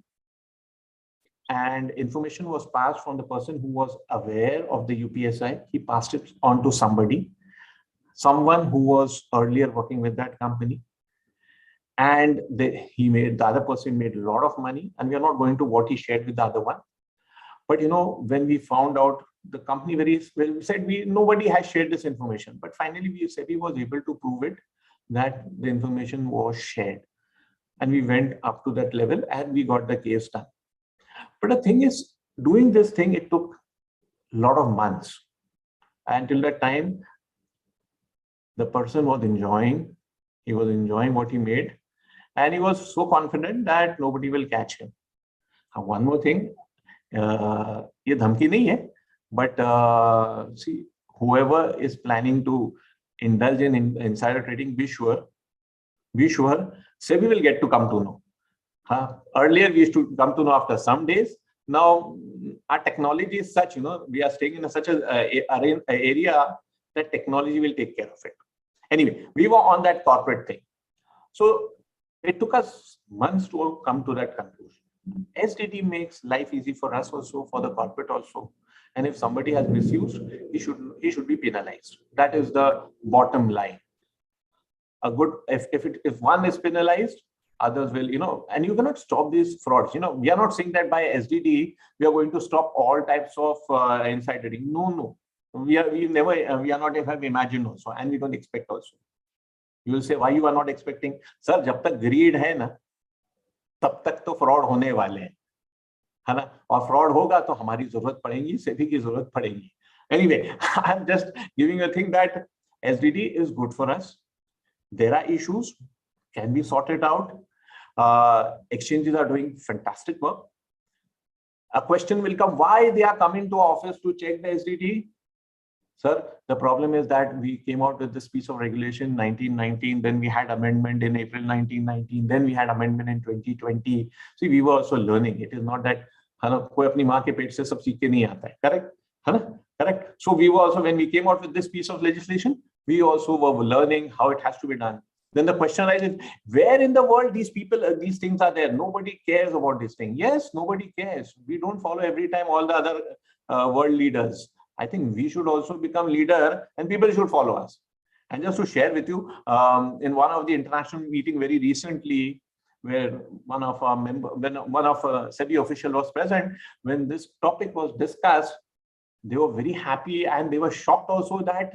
and information was passed from the person who was aware of the UPSI. He passed it on to someone who was earlier working with that company, and the other person made a lot of money. And we are not going to what he shared with the other one. But when we found out, the company very well said nobody has shared this information. But finally, SEBI was able to prove it that the information was shared, and we went up to that level and we got the case done. But the thing is, doing this thing, it took a lot of months. Until that time, the person was enjoying what he made, and he was so confident that nobody will catch him. One more thing, ye dhamki nahi hai, but see, whoever is planning to indulge in insider trading, be sure SEBI will get to come to know. Earlier, we used to come to know after some days. Now, our technology is such, we are staying in such an area that technology will take care of it. Anyway, we were on that corporate thing. So it took us months to come to that conclusion. SDD makes life easy for us also, for the corporate also. And if somebody has misused, he should be penalized. That is the bottom line. A good, if one is penalized, others will, and you cannot stop these frauds. We are not saying that by SDD we are going to stop all types of inside trading. No. We are not even imagined also, and we don't expect also. You will say, why you are not expecting? Sir, jab tak greed hai na, tab tak to fraud hone wale hain, है ना? और fraud होगा तो हमारी जरूरत पड़ेगी, सेबी की जरूरत पड़ेगी. Anyway, I'm just giving a thing that SDD is good for us. There are issues, can be sorted out. Exchanges are doing fantastic work. A question will come, why they are coming to office to check the SDD? Sir, the problem is that we came out with this piece of regulation 1919, then we had amendment in April 1919, then we had amendment in 2020. See, we were also learning. It is not that koi apni maa ke pet se sab seekh ke nahi aata hai. Correct? Correct. So we were also, when we came out with this piece of legislation, we also were learning how it has to be done. Then the question arises, where in the world these things are there? Nobody cares about this thing. Yes, nobody cares. We don't follow every time all the other world leaders. I think we should also become leader and people should follow us. And just to share with you, in one of the international meeting very recently, where one of our SEBI official was present, when this topic was discussed, they were very happy and they were shocked also that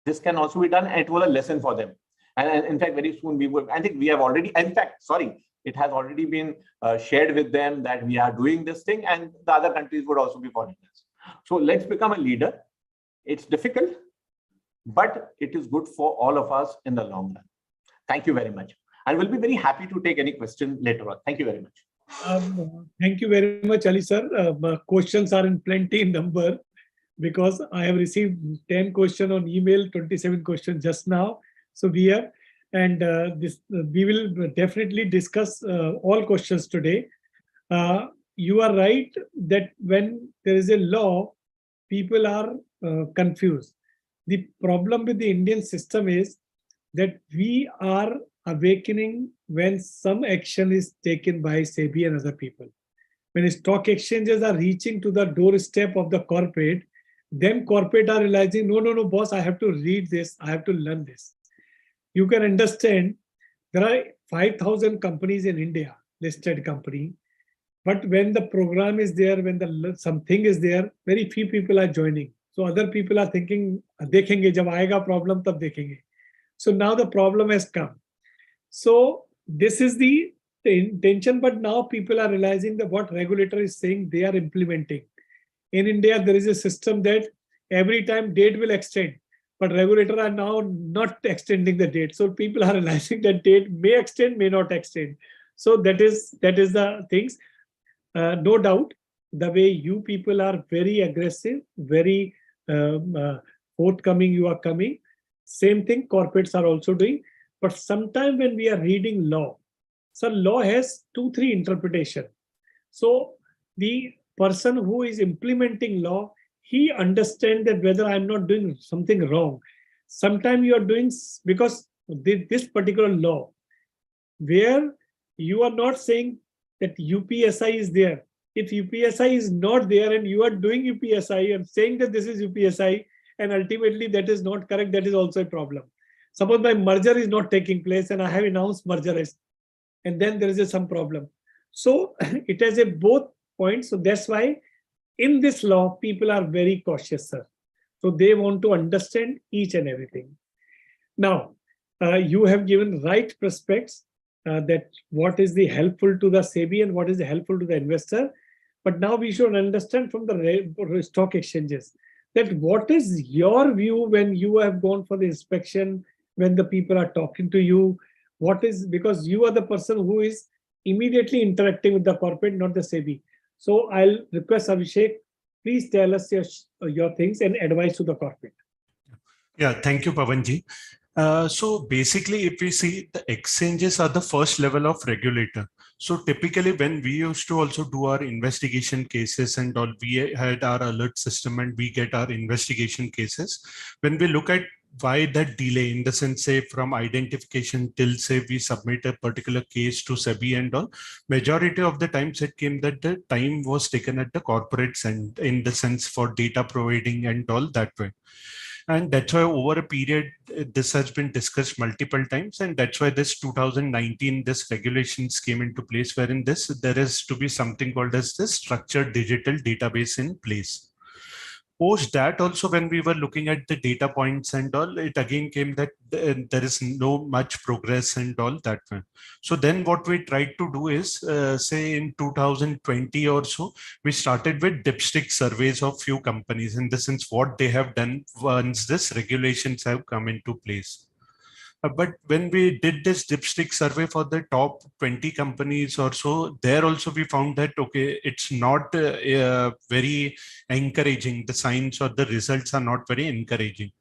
this can also be done, and it was a lesson for them. And in fact, very soon I think we have already, it has already been shared with them that we are doing this thing, and the other countries would also be following us. So let's become a leader. It's difficult, but it is good for all of us in the long run. Thank you very much. And we'll be very happy to take any question later on. Thank you very much. Thank you very much, Ali sir. Questions are in plenty in number, because I have received 10 questions on email, 27 questions just now. So we have, and we will definitely discuss all questions today. You are right that when there is a law, people are confused. The problem with the Indian system is that we are awakening when some action is taken by SEBI and other people. When stock exchanges are reaching to the doorstep of the corporate, then corporate are realizing, no, boss, I have to read this, I have to learn this. You can understand there are 5,000 companies in India, listed company. But when the program is there, when something is there, very few people are joining. So other people are thinking, dekhenge, jab aayega problem, tab dekhenge. So now the problem has come. So this is the intention, but now people are realizing that what regulator is saying, they are implementing. In India, there is a system that every time date will extend, but regulator are now not extending the date. So people are realizing that date may extend, may not extend. So that is the things. No doubt, the way you people are very aggressive, very forthcoming, you are coming. Same thing corporates are also doing. But sometimes when we are reading law, so law has 2-3 interpretation. So the person who is implementing law, he understands that whether I'm not doing something wrong. Sometimes you are doing, because this particular law, where you are not saying that UPSI is there. If UPSI is not there and you are doing UPSI and saying that this is UPSI, and ultimately that is not correct, that is also a problem. Suppose my merger is not taking place and I have announced merger, and then there is some problem. So it has a both points. So that's why in this law, people are very cautious, sir. So they want to understand each and everything. Now, you have given right prospects. That what is the helpful to the SEBI and what is the helpful to the investor. But now we should understand from the stock exchanges that what is your view when you have gone for the inspection, when the people are talking to you, what is, because you are the person who is immediately interacting with the corporate, not the SEBI. So I'll request Abhishek, please tell us your things and advice to the corporate. Yeah, thank you, Pavanji. So basically, if we see, the exchanges are the first level of regulator. So typically when we used to also do our investigation cases and all, we had our alert system and we get our investigation cases. When we look at why that delay, in the sense, say from identification till say we submit a particular case to SEBI and all, majority of the times it came that the time was taken at the corporates and in the sense for data providing and all that way. And that's why over a period, this has been discussed multiple times. And that's why this 2019, this regulations came into place, wherein there is to be something called as the structured digital database in place. Post that also, when we were looking at the data points and all, it again came that there is no much progress and all that way. So then what we tried to do is, say in 2020 or so, we started with dipstick surveys of few companies, in the sense what they have done once this regulations have come into place. But when we did this dipstick survey for the top 20 companies or so, there also we found that, okay, it's not very encouraging. The signs or the results are not very encouraging.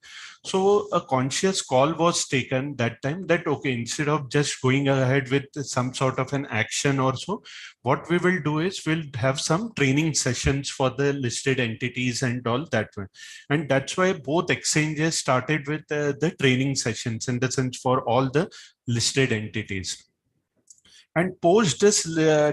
So a conscious call was taken that time that, okay, instead of just going ahead with some sort of an action or so, what we will do is we'll have some training sessions for the listed entities and all that way. And that's why both exchanges started with the training sessions, in the sense for all the listed entities. And post this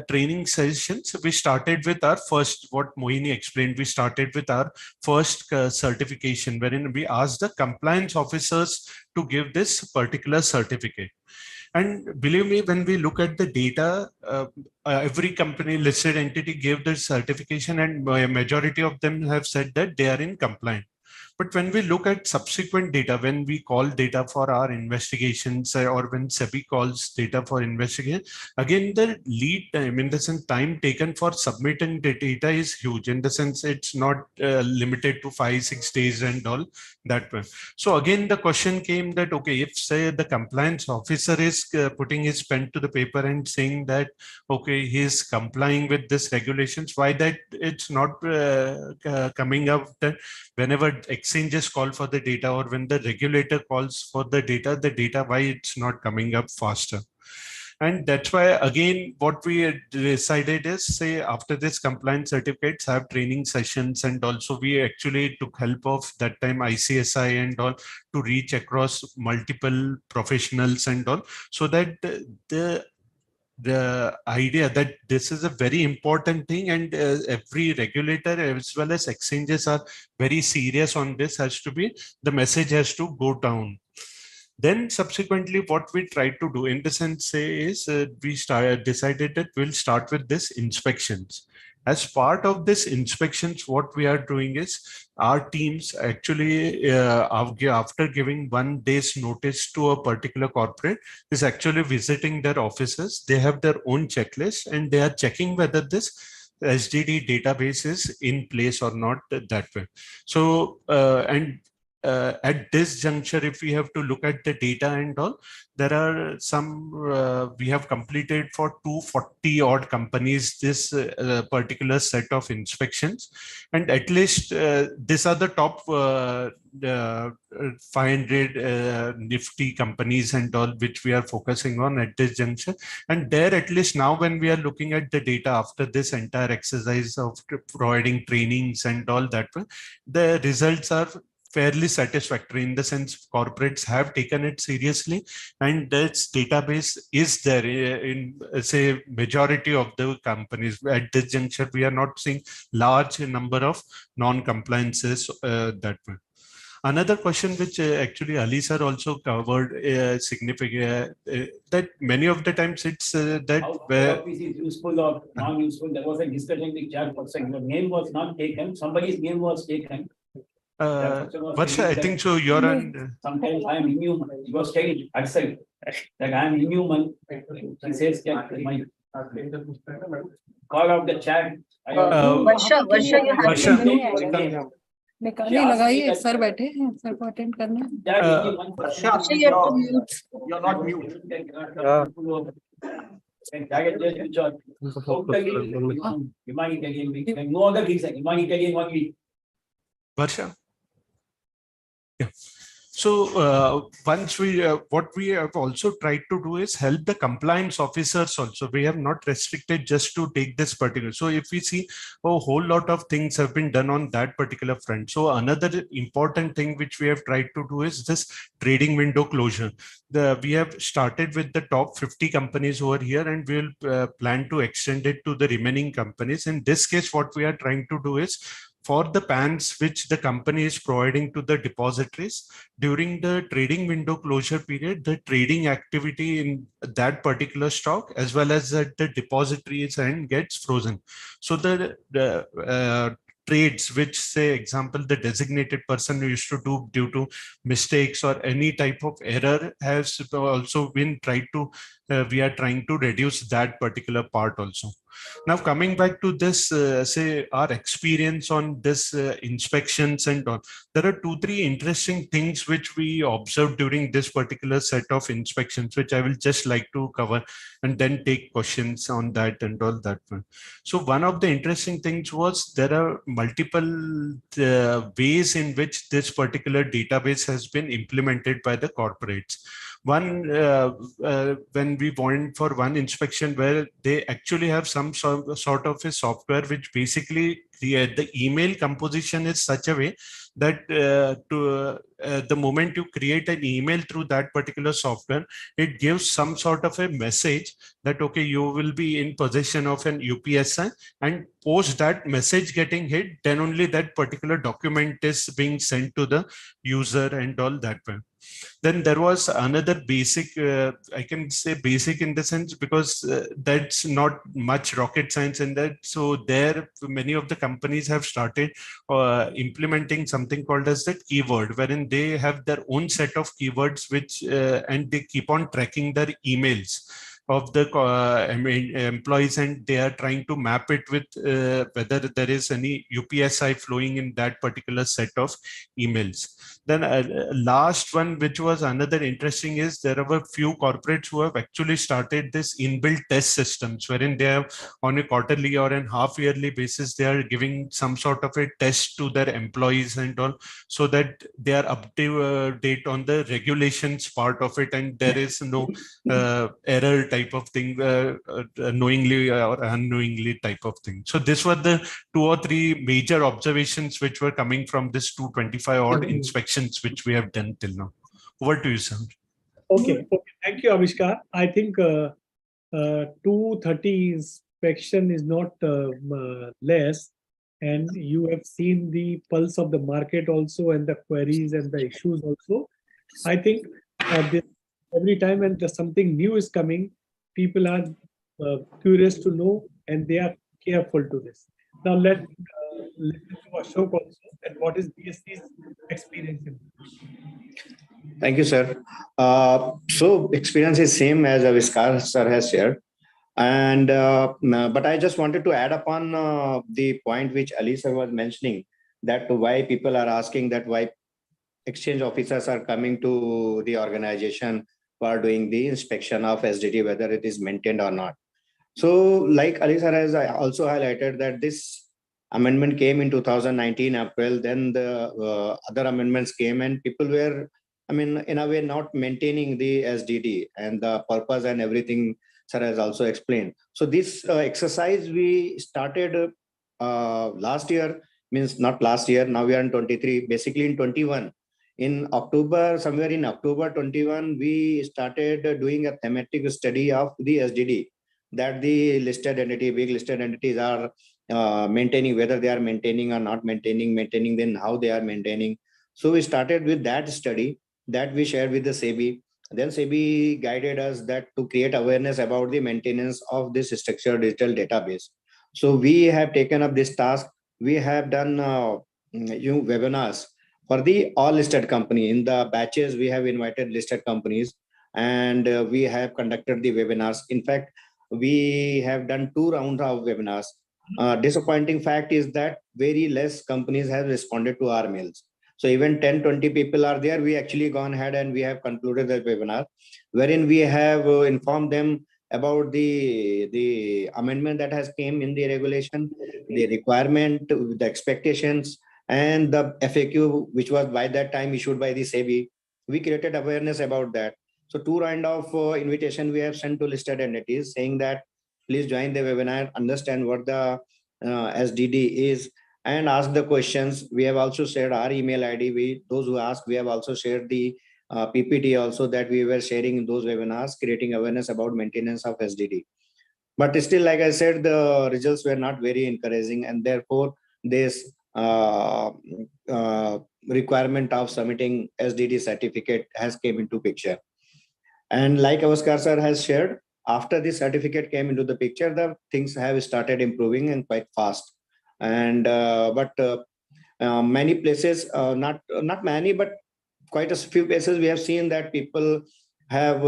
training sessions, we started with our first, what Mohini explained, we started with our first certification, wherein we asked the compliance officers to give this particular certificate. And believe me, when we look at the data, every company listed entity gave their certification, and a majority of them have said that they are in compliance. But when we look at subsequent data, when we call data for our investigations, or when SEBI calls data for investigation, again, the lead time, in the sense time taken for submitting the data is huge, in the sense it's not limited to 5-6 days and all that way. So again, the question came that, okay, if say the compliance officer is putting his pen to the paper and saying that, okay, he's complying with this regulations, why that it's not coming up that whenever exchanges call for the data, or when the regulator calls for the data, why it's not coming up faster? And that's why, again, what we decided is, say, after this compliance certificates, have training sessions, and also we actually took help of that time ICSI and all to reach across multiple professionals and all, so that the idea that this is a very important thing, and every regulator as well as exchanges are very serious on this, has to be, the message has to go down. Then subsequently, what we tried to do, in the sense, say, is we decided that we'll start with this inspections. As part of this inspections, what we are doing is, our teams actually, after giving 1 day's notice to a particular corporate, is actually visiting their offices. They have their own checklist, and they are checking whether this SDD database is in place or not, that way. So, at this juncture, if we have to look at the data and all, there are some, we have completed for 240 odd companies this particular set of inspections. And at least these are the top 500 nifty companies and all, which we are focusing on at this juncture. And there, at least now, when we are looking at the data after this entire exercise of providing trainings and all that, the results are fairly satisfactory, in the sense corporates have taken it seriously, and this database is there in, say, majority of the companies. At this juncture, we are not seeing large number of non-compliances that way. Another question which actually Ali sir also covered significant, that many of the times it's that where is useful or non-useful. There was a discussion with chairperson. Your name was not taken. Somebody's name was taken. Varsha, I think so. You're on. Sometimes I am inhuman. He was saying outside that I am inhuman. He says, my call out the chat. Varsha, you have Varsha. निकालिए लगाइए sir बैठे हैं sir को attend करना Varsha, you have to mute. You're not mute. No other reason. Varsha. Yeah. Once what we have also tried to do is help the compliance officers also. We have not restricted just to take this particular. So if we see a whole lot of things have been done on that particular front. So another important thing which we have tried to do is this trading window closure. We have started with the top 50 companies over here, and we will plan to extend it to the remaining companies. In this case, what we are trying to do is, for the PANs which the company is providing to the depositories, during the trading window closure period, the trading activity in that particular stock as well as at the depositories end gets frozen. So the trades which, say example, the designated person used to do due to mistakes or any type of error has also been tried to, we are trying to reduce that particular part also. Now coming back to this, say our experience on this inspections and all, there are 2-3 interesting things which we observed during this particular set of inspections, which I will just like to cover and then take questions on that and all that. So one of the interesting things was there are multiple ways in which this particular database has been implemented by the corporates. One, when we went for one inspection where they actually have some sort of a software which basically the email composition is such a way that the moment you create an email through that particular software, it gives some sort of a message that, okay, you will be in possession of an UPSI, and post that message getting hit, then only that particular document is being sent to the user and all that. Then there was another basic, I can say basic in the sense because that's not much rocket science in that. So there, many of the companies have started implementing something called as the keyword, wherein they have their own set of keywords, which and they keep on tracking their emails of the employees, and they are trying to map it with whether there is any UPSI flowing in that particular set of emails. Then last one, which was another interesting, is there were few corporates who have actually started this inbuilt test systems, wherein they have on a quarterly or an half yearly basis, they are giving some sort of a test to their employees and all, so that they are up to date on the regulations part of it, and there is no error type of thing, knowingly or unknowingly type of thing. So this were the 2 or 3 major observations which were coming from this 225 odd inspections which we have done till now. Over to you, sir. Okay. Thank you, Avishkar. I think 230 inspection is not less, and you have seen the pulse of the market also, and the queries and the issues also. I think every time when something new is coming, people are curious to know, and they are careful to this. Now let's listen to Ashok also, and what is BSC's experience in this? Thank you, sir. So experience is same as Avishkar sir has shared. And but I just wanted to add upon the point which Ali sir was mentioning, that why people are asking that why exchange officers are coming to the organization for doing the inspection of SDD, whether it is maintained or not. So like Ali sir has also highlighted that this amendment came in 2019 April, then the other amendments came, and people were, I mean, in a way not maintaining the SDD and the purpose and everything sir has also explained. So this exercise we started last year, means not last year, now we are in 23, basically in 21. In October, somewhere in October 21, we started doing a thematic study of the SDD, that the listed entity, big listed entities are maintaining, whether they are maintaining or not maintaining, then how they are maintaining. So we started with that study that we shared with the SEBI. Then SEBI guided us that to create awareness about the maintenance of this structured digital database. So we have taken up this task. We have done webinars for the all listed company. In the batches, we have invited listed companies, and we have conducted the webinars. In fact, we have done 2 rounds of webinars. Disappointing fact is that very less companies have responded to our mails. So even 10-20 people are there. We actually gone ahead and we have concluded the webinar, wherein we have informed them about the amendment that has came in the regulation, the requirement, the expectations, and the FAQ, which was by that time issued by the SEBI. we created awareness about that. So 2 rounds of invitation we have sent to listed entities saying that please join the webinar, understand what the SDD is, and ask the questions. We have also shared our email ID. Those who ask, we have also shared the PPT also that we were sharing in those webinars, creating awareness about maintenance of SDD. But still, like I said, the results were not very encouraging, and therefore this requirement of submitting SDD certificate has came into picture. And like Avaskar sir has shared, after this certificate came into the picture, the things have started improving and quite fast. And many places, not many, but quite a few places, we have seen that people have,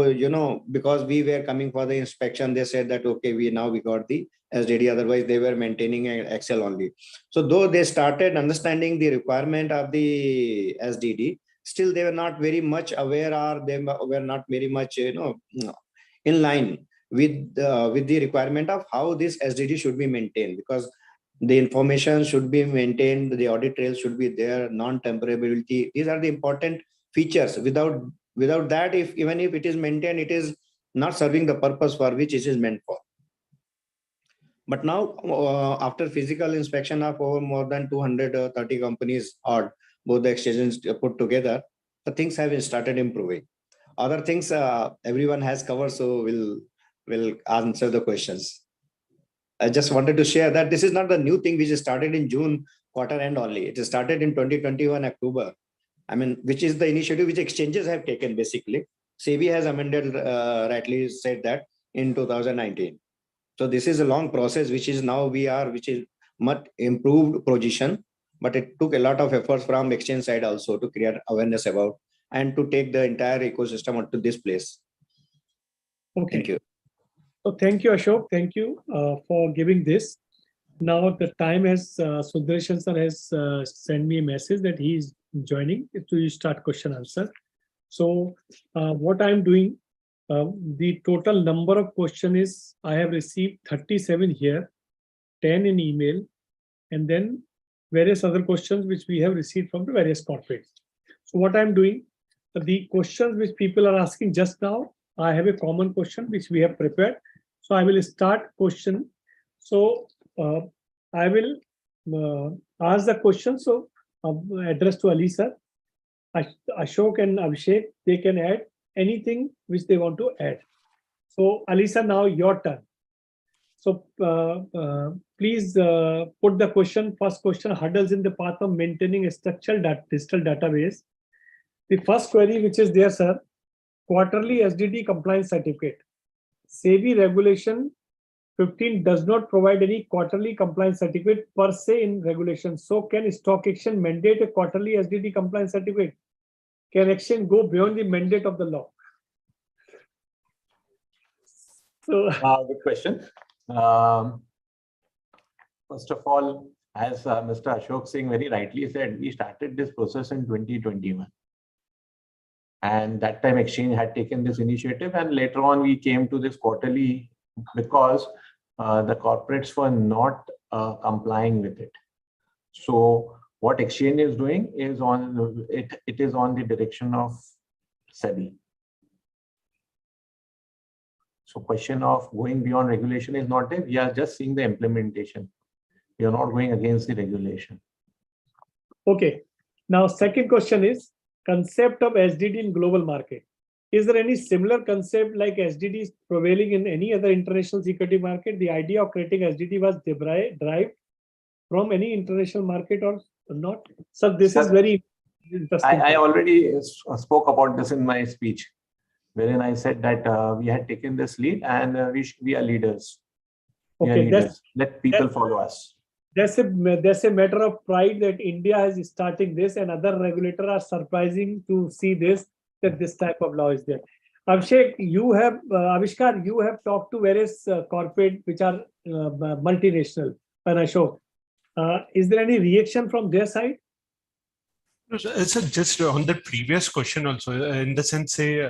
because we were coming for the inspection, they said that, okay, we got the SDD, otherwise they were maintaining an Excel only. So though they started understanding the requirement of the SDD, still they were not very much aware, or they were not very much, in line with the requirement of how this SDD should be maintained, because the information should be maintained, the audit trail should be there, non-temporability. These are the important features. Without that, even if it is maintained, it is not serving the purpose for which it is meant for. But now, after physical inspection of over more than 230 companies, or both the exchanges put together, the things have started improving. Other things everyone has covered, so we'll answer the questions. I just wanted to share that this is not the new thing which started in June quarter end only. It started in 2021 October. I mean, which is the initiative which exchanges have taken basically. SEBI has amended, rightly said that, in 2019. So this is a long process, which is now which is much improved position, but it took a lot of efforts from exchange side also to create awareness about and to take the entire ecosystem onto this place. Okay. Thank you. So thank you, Ashok. Thank you for giving this. Now the time has, Sudarshan sir has sent me a message that he is joining to start question answer. So what I'm doing, the total number of question is, I have received 37 here, 10 in email, and then various other questions which we have received from the various corporates. So what I'm doing, the questions which people are asking just now, I have a common question which we have prepared. So I will start question. So I will ask the question. So address to Ali sir, Ashok and Abhishek, they can add anything which they want to add. So Ali sir, now your turn. So please put the question. First question: hurdles in the path of maintaining a structured digital database. The first query which is there, sir, quarterly SDD compliance certificate. SEBI regulation 15 does not provide any quarterly compliance certificate per se in regulation. So can stock exchange mandate a quarterly SDD compliance certificate? Can exchange go beyond the mandate of the law? So good question. First of all, as Mr. Ashok Singh very rightly said, we started this process in 2021. And that time exchange had taken this initiative, and later on we came to this quarterly because the corporates were not complying with it. So what exchange is doing is it is on the direction of SEBI. So question of going beyond regulation is not there. We are just seeing the implementation. We are not going against the regulation. okay. Now second question is concept of SDD in global market. Is there any similar concept like SDD is prevailing in any other international security market? The idea of creating SDD was derived from any international market or not? So this is very interesting. I already spoke about this in my speech, wherein I said that we had taken this lead and we are leaders. We are leaders. Let people follow us. That's a matter of pride that India is starting this, and other regulators are surprising to see this, that this type of law is there. Abhishek, you have, Avishkar, you have talked to various corporate which are multinational, and Ashok. Is there any reaction from their side? So just on the previous question also, in the sense, say,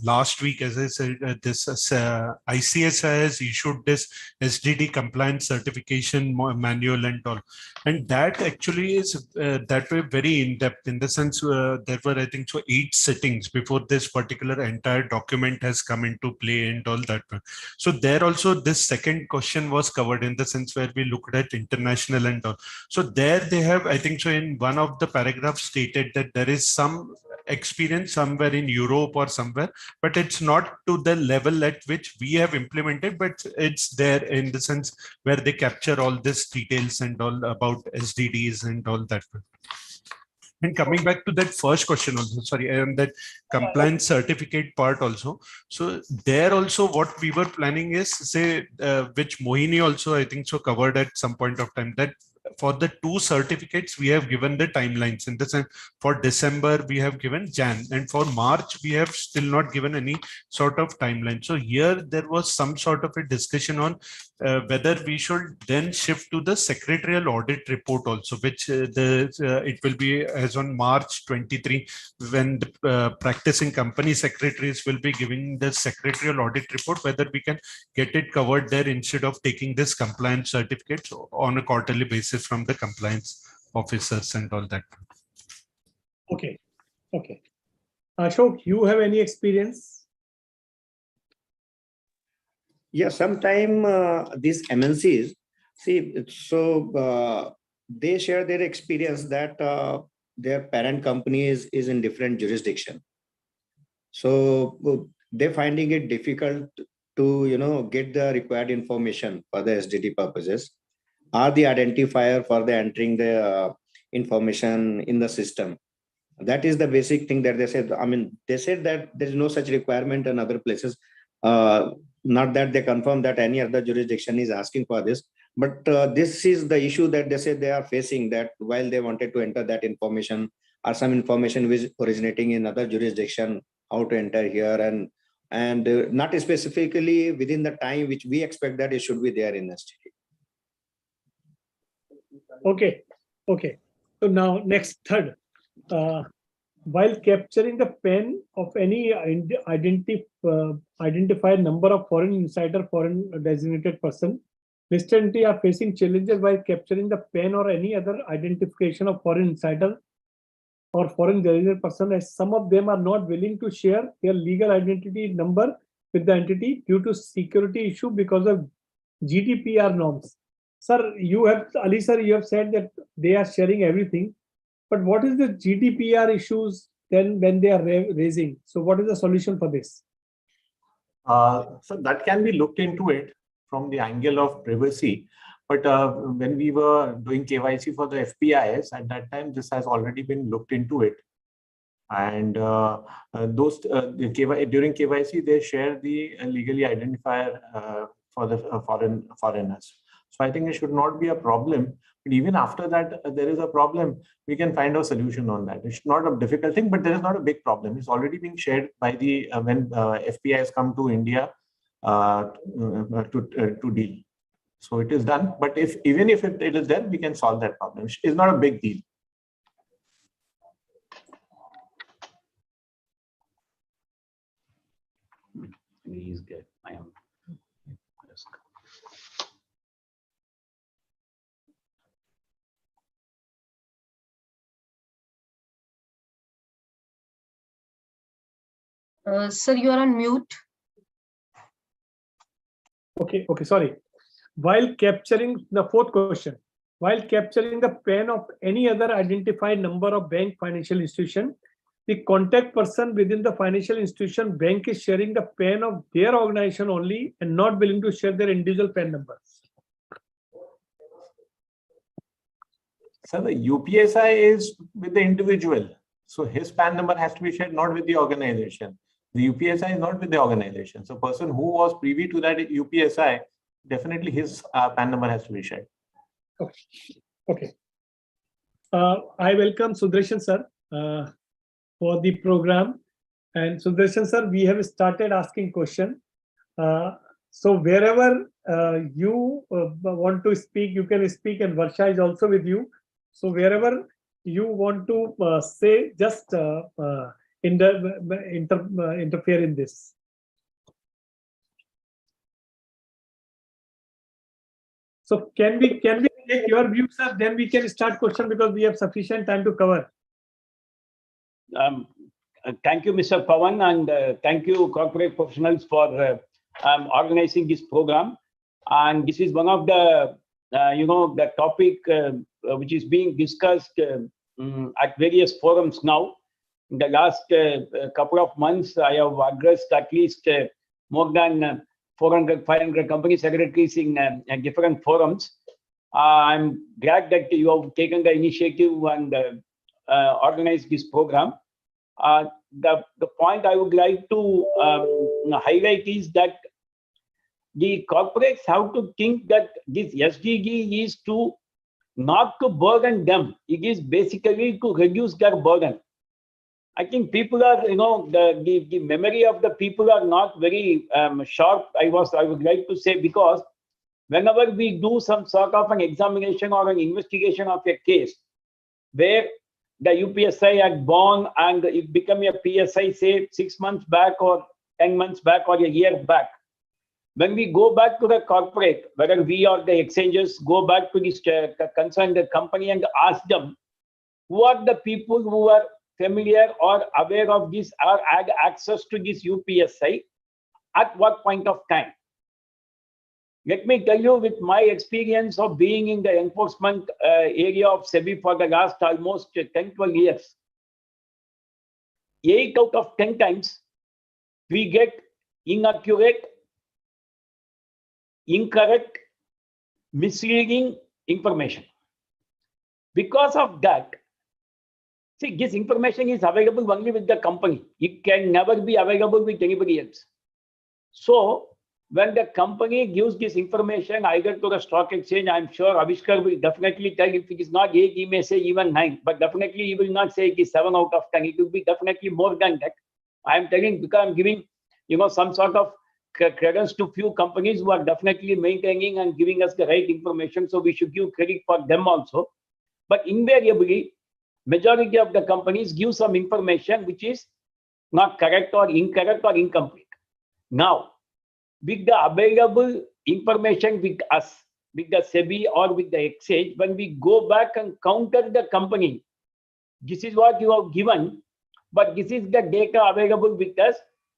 last week, as I said, this ICS has issued this SDD compliance certification manual and all. And that actually is that way very in-depth, in the sense there were, I think, so 8 sittings before this particular entire document has come into play and all that. So there also this second question was covered, in the sense where we looked at international and all. So there they have, I think so, in one of the paragraphs stated that there is some experience somewhere in Europe or somewhere, but it's not to the level at which we have implemented, but it's there in the sense where they capture all these details and all about SDDs and all that. And coming back to that first question also, sorry, that compliance certificate part also. So there also what we were planning is, say, which Mohini also, I think so, covered at some point of time, that for the 2 certificates, we have given the timelines. In the sense, for December, we have given Jan, and for March, we have still not given any sort of timeline. So here there was some sort of a discussion on whether we should then shift to the secretarial audit report also, which it will be as on March 23, when the practicing company secretaries will be giving the secretarial audit report, whether we can get it covered there instead of taking this compliance certificates on a quarterly basis from the compliance officers and all that. Okay. Okay. Ashok, you have any experience? Yeah, sometime these MNCs, see, so they share their experience that their parent company is in different jurisdiction. So they're finding it difficult to, get the required information for the SDD purposes, or the identifier for the entering the information in the system. That is the basic thing that they said. I mean, they said that there is no such requirement in other places. Not that they confirm that any other jurisdiction is asking for this, but this is the issue that they say they are facing, that while they wanted to enter that information or some information which originating in other jurisdiction, how to enter here, and not specifically within the time which we expect that it should be there in STD. Okay. Okay. So now next third. While capturing the PAN of any identified number of foreign insider, foreign designated person, listed entity are facing challenges while capturing the PAN or any other identification of foreign insider or foreign designated person, as some of them are not willing to share their legal identity number with the entity due to security issue because of GDPR norms. Sir, Ali sir, you have said that they are sharing everything. But what is the GDPR issues then when they are raising? So what is the solution for this? So that can be looked into it from the angle of privacy. But when we were doing KYC for the FPIs, at that time, this has already been looked into it. And during KYC, they share the legally identifier for the foreigners. So I think it should not be a problem. But even after that, there is a problem, we can find a solution on that. It's not a difficult thing, but there is not a big problem. It's already being shared by the when FPIs come to India to deal. So it is done. But even if it is there, we can solve that problem. It's not a big deal. Please get my own. Sir, you are on mute. Okay, sorry. While capturing the fourth question, while capturing the PAN of any other identified number of bank financial institution, the contact person within the financial institution bank is sharing the PAN of their organization only and not willing to share their individual PAN numbers. So the UPSI is with the individual. So his PAN number has to be shared, not with the organization. The UPSI is not with the organization. So person who was privy to that UPSI, definitely his PAN number has to be shared. Okay. I welcome Sudarshan sir for the program. And Sudarshan sir, we have started asking question. So wherever you want to speak, you can speak, and Varsha is also with you. So wherever you want to say, just interfere in this. So can we take your view, sir? Then we can start question because we have sufficient time to cover. Thank you, Mr. Pawan, and thank you, corporate professionals, for organizing this program. And this is one of the, the topic which is being discussed at various forums now. In the last couple of months, I have addressed at least more than 400, 500 company secretaries in different forums. I'm glad that you have taken the initiative and organized this program. The point I would like to highlight is that the corporates have to think that this SDD is to not to burden them. It is basically to reduce their burden. I think people are, the memory of the people are not very sharp. I would like to say, because whenever we do some sort of an examination or an investigation of a case where the UPSI had gone and it became a PSI, say 6 months back or 10 months back or a year back, when we go back to the corporate, whether we or the exchanges go back to this concerned company and ask them, who are the people who are familiar or aware of this or had access to this UPSI at what point of time? Let me tell you, with my experience of being in the enforcement area of SEBI for the last almost 10, 12 years, 8 out of 10 times, we get inaccurate, incorrect, misleading information. Because of that, see, this information is available only with the company. It can never be available with anybody else. So, when the company gives this information either to the stock exchange, I'm sure Avishkar will definitely tell, if it is not 8, he may say even 9, but definitely he will not say it is 7 out of 10. It will be definitely more than that. I'm telling, because I'm giving, some sort of credence to few companies who are definitely maintaining and giving us the right information. So we should give credit for them also. But invariably, majority of the companies give some information which is not correct or incorrect or incomplete. Now, with the available information with us, with the SEBI or with the exchange, when we go back and counter the company, this is what you have given, but this is the data available with us,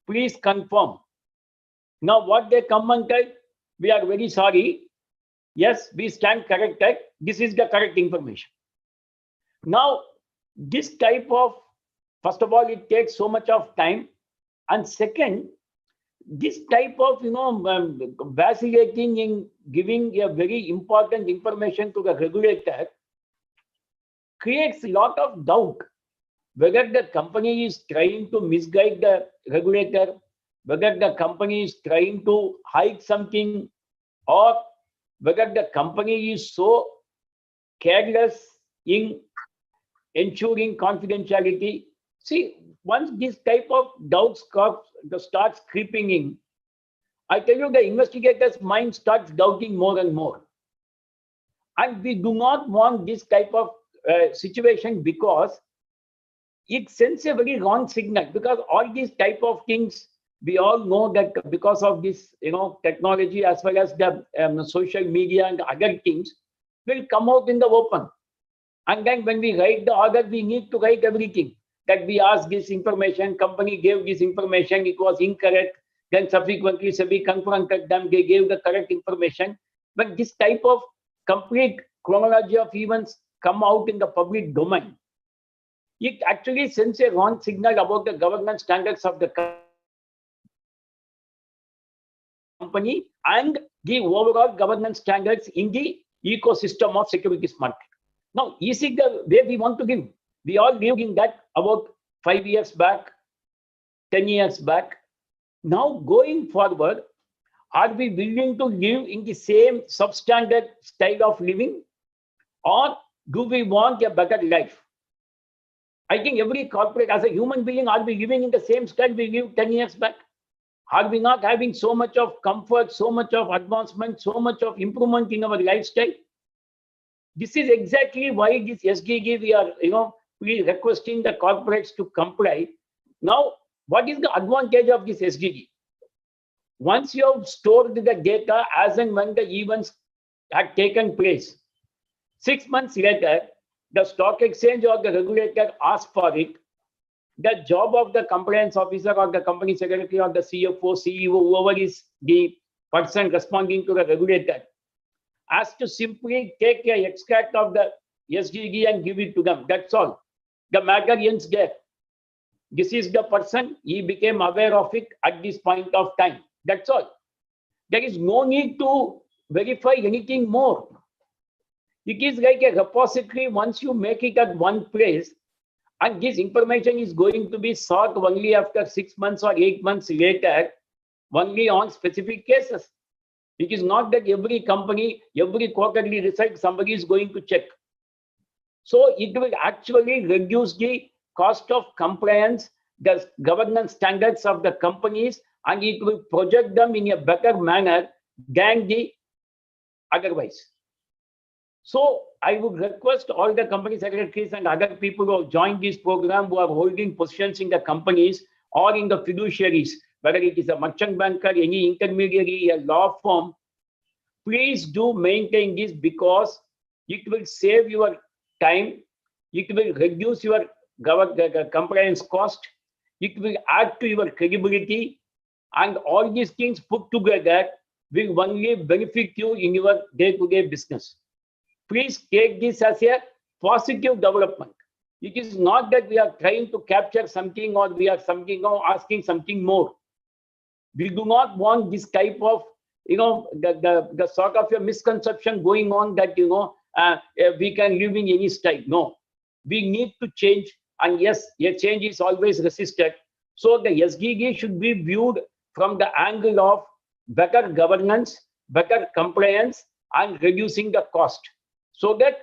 please confirm. Now what they come and tell, we are very sorry, yes, we stand corrected, this is the correct information. Now, this type of, first of all, it takes so much of time, and second, this type of vacillating in giving a very important information to the regulator creates a lot of doubt whether the company is trying to misguide the regulator, whether the company is trying to hide something, or whether the company is so careless in ensuring confidentiality. See, once this type of doubts starts creeping in, I tell you, the investigator's mind starts doubting more and more. And we do not want this type of situation, because it sends a very wrong signal. Because all these type of things, we all know that because of this, technology as well as the social media and other things will come out in the open. And then when we write the order, we need to write everything. That we asked this information, company gave this information, it was incorrect. Then subsequently, SEBI confronted them, they gave the correct information. But this type of complete chronology of events come out in the public domain, it actually sends a wrong signal about the governance standards of the company and the overall governance standards in the ecosystem of securities market. Now, is it the way we want to give? We all lived in that about 5 years back, 10 years back. Now, going forward, are we willing to live in the same substandard style of living, or do we want a better life? I think every corporate, as a human being, are we living in the same style we lived 10 years back? Are we not having so much of comfort, so much of advancement, so much of improvement in our lifestyle? This is exactly why this SDD we are, we requesting the corporates to comply. Now, what is the advantage of this SDD? Once you have stored the data as and when the events had taken place, 6 months later, the stock exchange or the regulator asks for it. The job of the compliance officer or the company secretary or the CFO, CEO, whoever is the person responding to the regulator, has to simply take an extract of the SDD and give it to them. That's all. The matter ends there. This is the person, he became aware of it at this point of time. That's all. There is no need to verify anything more. It is like a repository. Once you make it at one place, and this information is going to be sought only after 6 months or 8 months later, only on specific cases. It is not that every company, every quarterly result, somebody is going to check. So it will actually reduce the cost of compliance, the governance standards of the companies, and it will project them in a better manner than the otherwise. So I would request all the company secretaries and other people who have joined this program, who are holding positions in the companies or in the fiduciaries, whether it is a merchant banker, any intermediary, a law firm, please do maintain this, because it will save your time, it will reduce your compliance cost, it will add to your credibility, and all these things put together will only benefit you in your day-to-day business. Please take this as a positive development. It is not that we are trying to capture something or we are asking something more. We do not want this type of, the sort of a misconception going on that, we can live in any style. No, we need to change. And yes, a change is always resisted. So the SDD should be viewed from the angle of better governance, better compliance, and reducing the cost. So that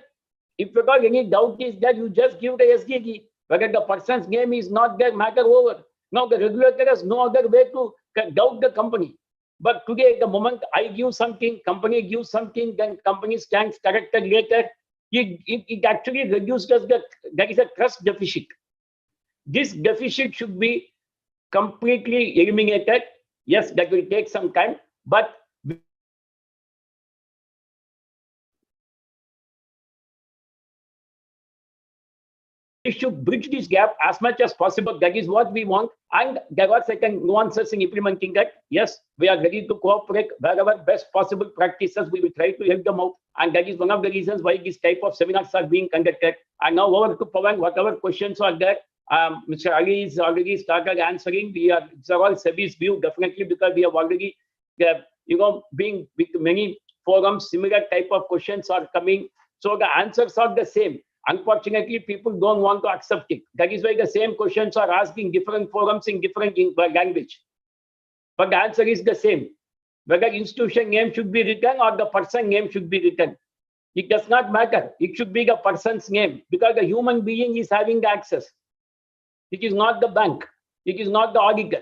if you got any doubt is that you just give the SDD, whether the person's name is not there, matter over. Now the regulator has no other way to doubt the company. But today, the moment I give something, company gives something, then company stands corrected later, it actually reduces there is a trust deficit. This deficit should be completely eliminated. Yes, that will take some time, but we should bridge this gap as much as possible. That is what we want. And there are certain nuances in implementing that. Yes, we are ready to cooperate wherever best possible practices. We will try to help them out. And that is one of the reasons why this type of seminars are being conducted. And now over to Pawan, whatever questions are there, Mr. Ali is already started answering. It's all SEBI's view, definitely, because we have already, being with many forums, similar type of questions are coming. So the answers are the same. Unfortunately, people don't want to accept it. That is why the same questions are asked in different forums in different language. But the answer is the same. Whether institution name should be written or the person name should be written, it does not matter. It should be the person's name, because the human being is having the access. It is not the bank. It is not the auditor.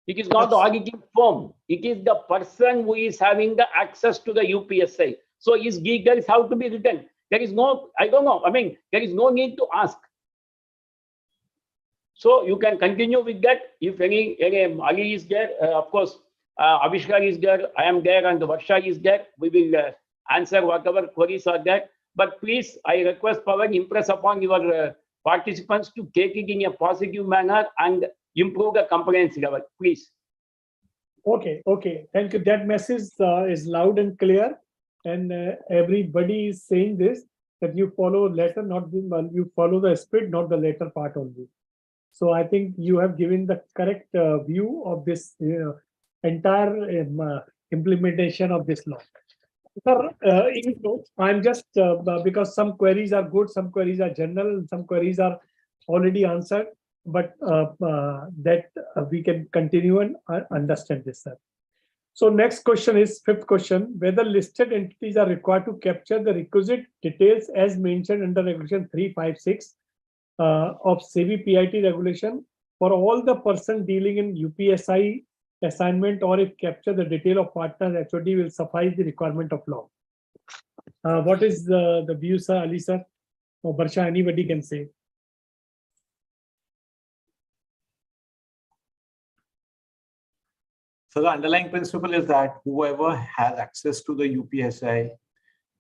It is not the auditing firm. It is the person who is having the access to the UPSI. So his details have to be written. There is no, I don't know. I mean, there is no need to ask. So you can continue with that. If any Ali is there, of course, Avishkar is there, I am there, and Varsha is there. We will answer whatever queries are there. But please, I request Pawan, impress upon your participants to take it in a positive manner and improve the compliance level, please. Okay. Thank you. That message is loud and clear. And everybody is saying this, that you follow letter, not the, you follow the spirit, not the letter part only. So I think you have given the correct view of this entire implementation of this law. Sir, I'm just, because some queries are good, some queries are general, some queries are already answered, but that we can continue and understand this, sir. So next question is, fifth question, whether listed entities are required to capture the requisite details as mentioned under regulation 356 of SEBI PIT regulation for all the person dealing in UPSI assignment, or if capture the detail of partners HOD will suffice the requirement of law. What is the view, sir, Ali sir, or Barsha? Anybody can say. So the underlying principle is that whoever has access to the UPSI,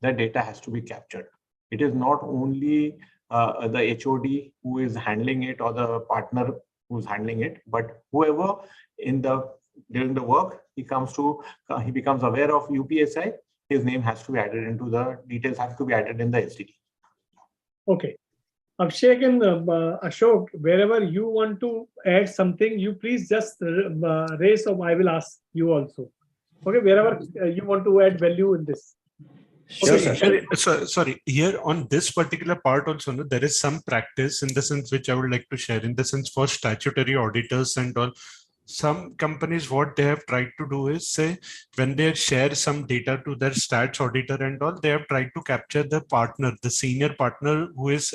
the data has to be captured. It is not only the HOD who is handling it or the partner who's handling it, but whoever during the work he becomes aware of UPSI, his name has to be added into the details have to be added in the SDD. Okay. Abhishek and Ashok, wherever you want to add something, you please just raise, or I will ask you also. Okay, wherever you want to add value in this. Sure, sir. Sorry, here on this particular part also, no, there is some practice in the sense which I would like to share, in the sense for statutory auditors and all. Some companies, what they have tried to do is say, when they share some data to their stats auditor and all, they have tried to capture the partner, the senior partner who is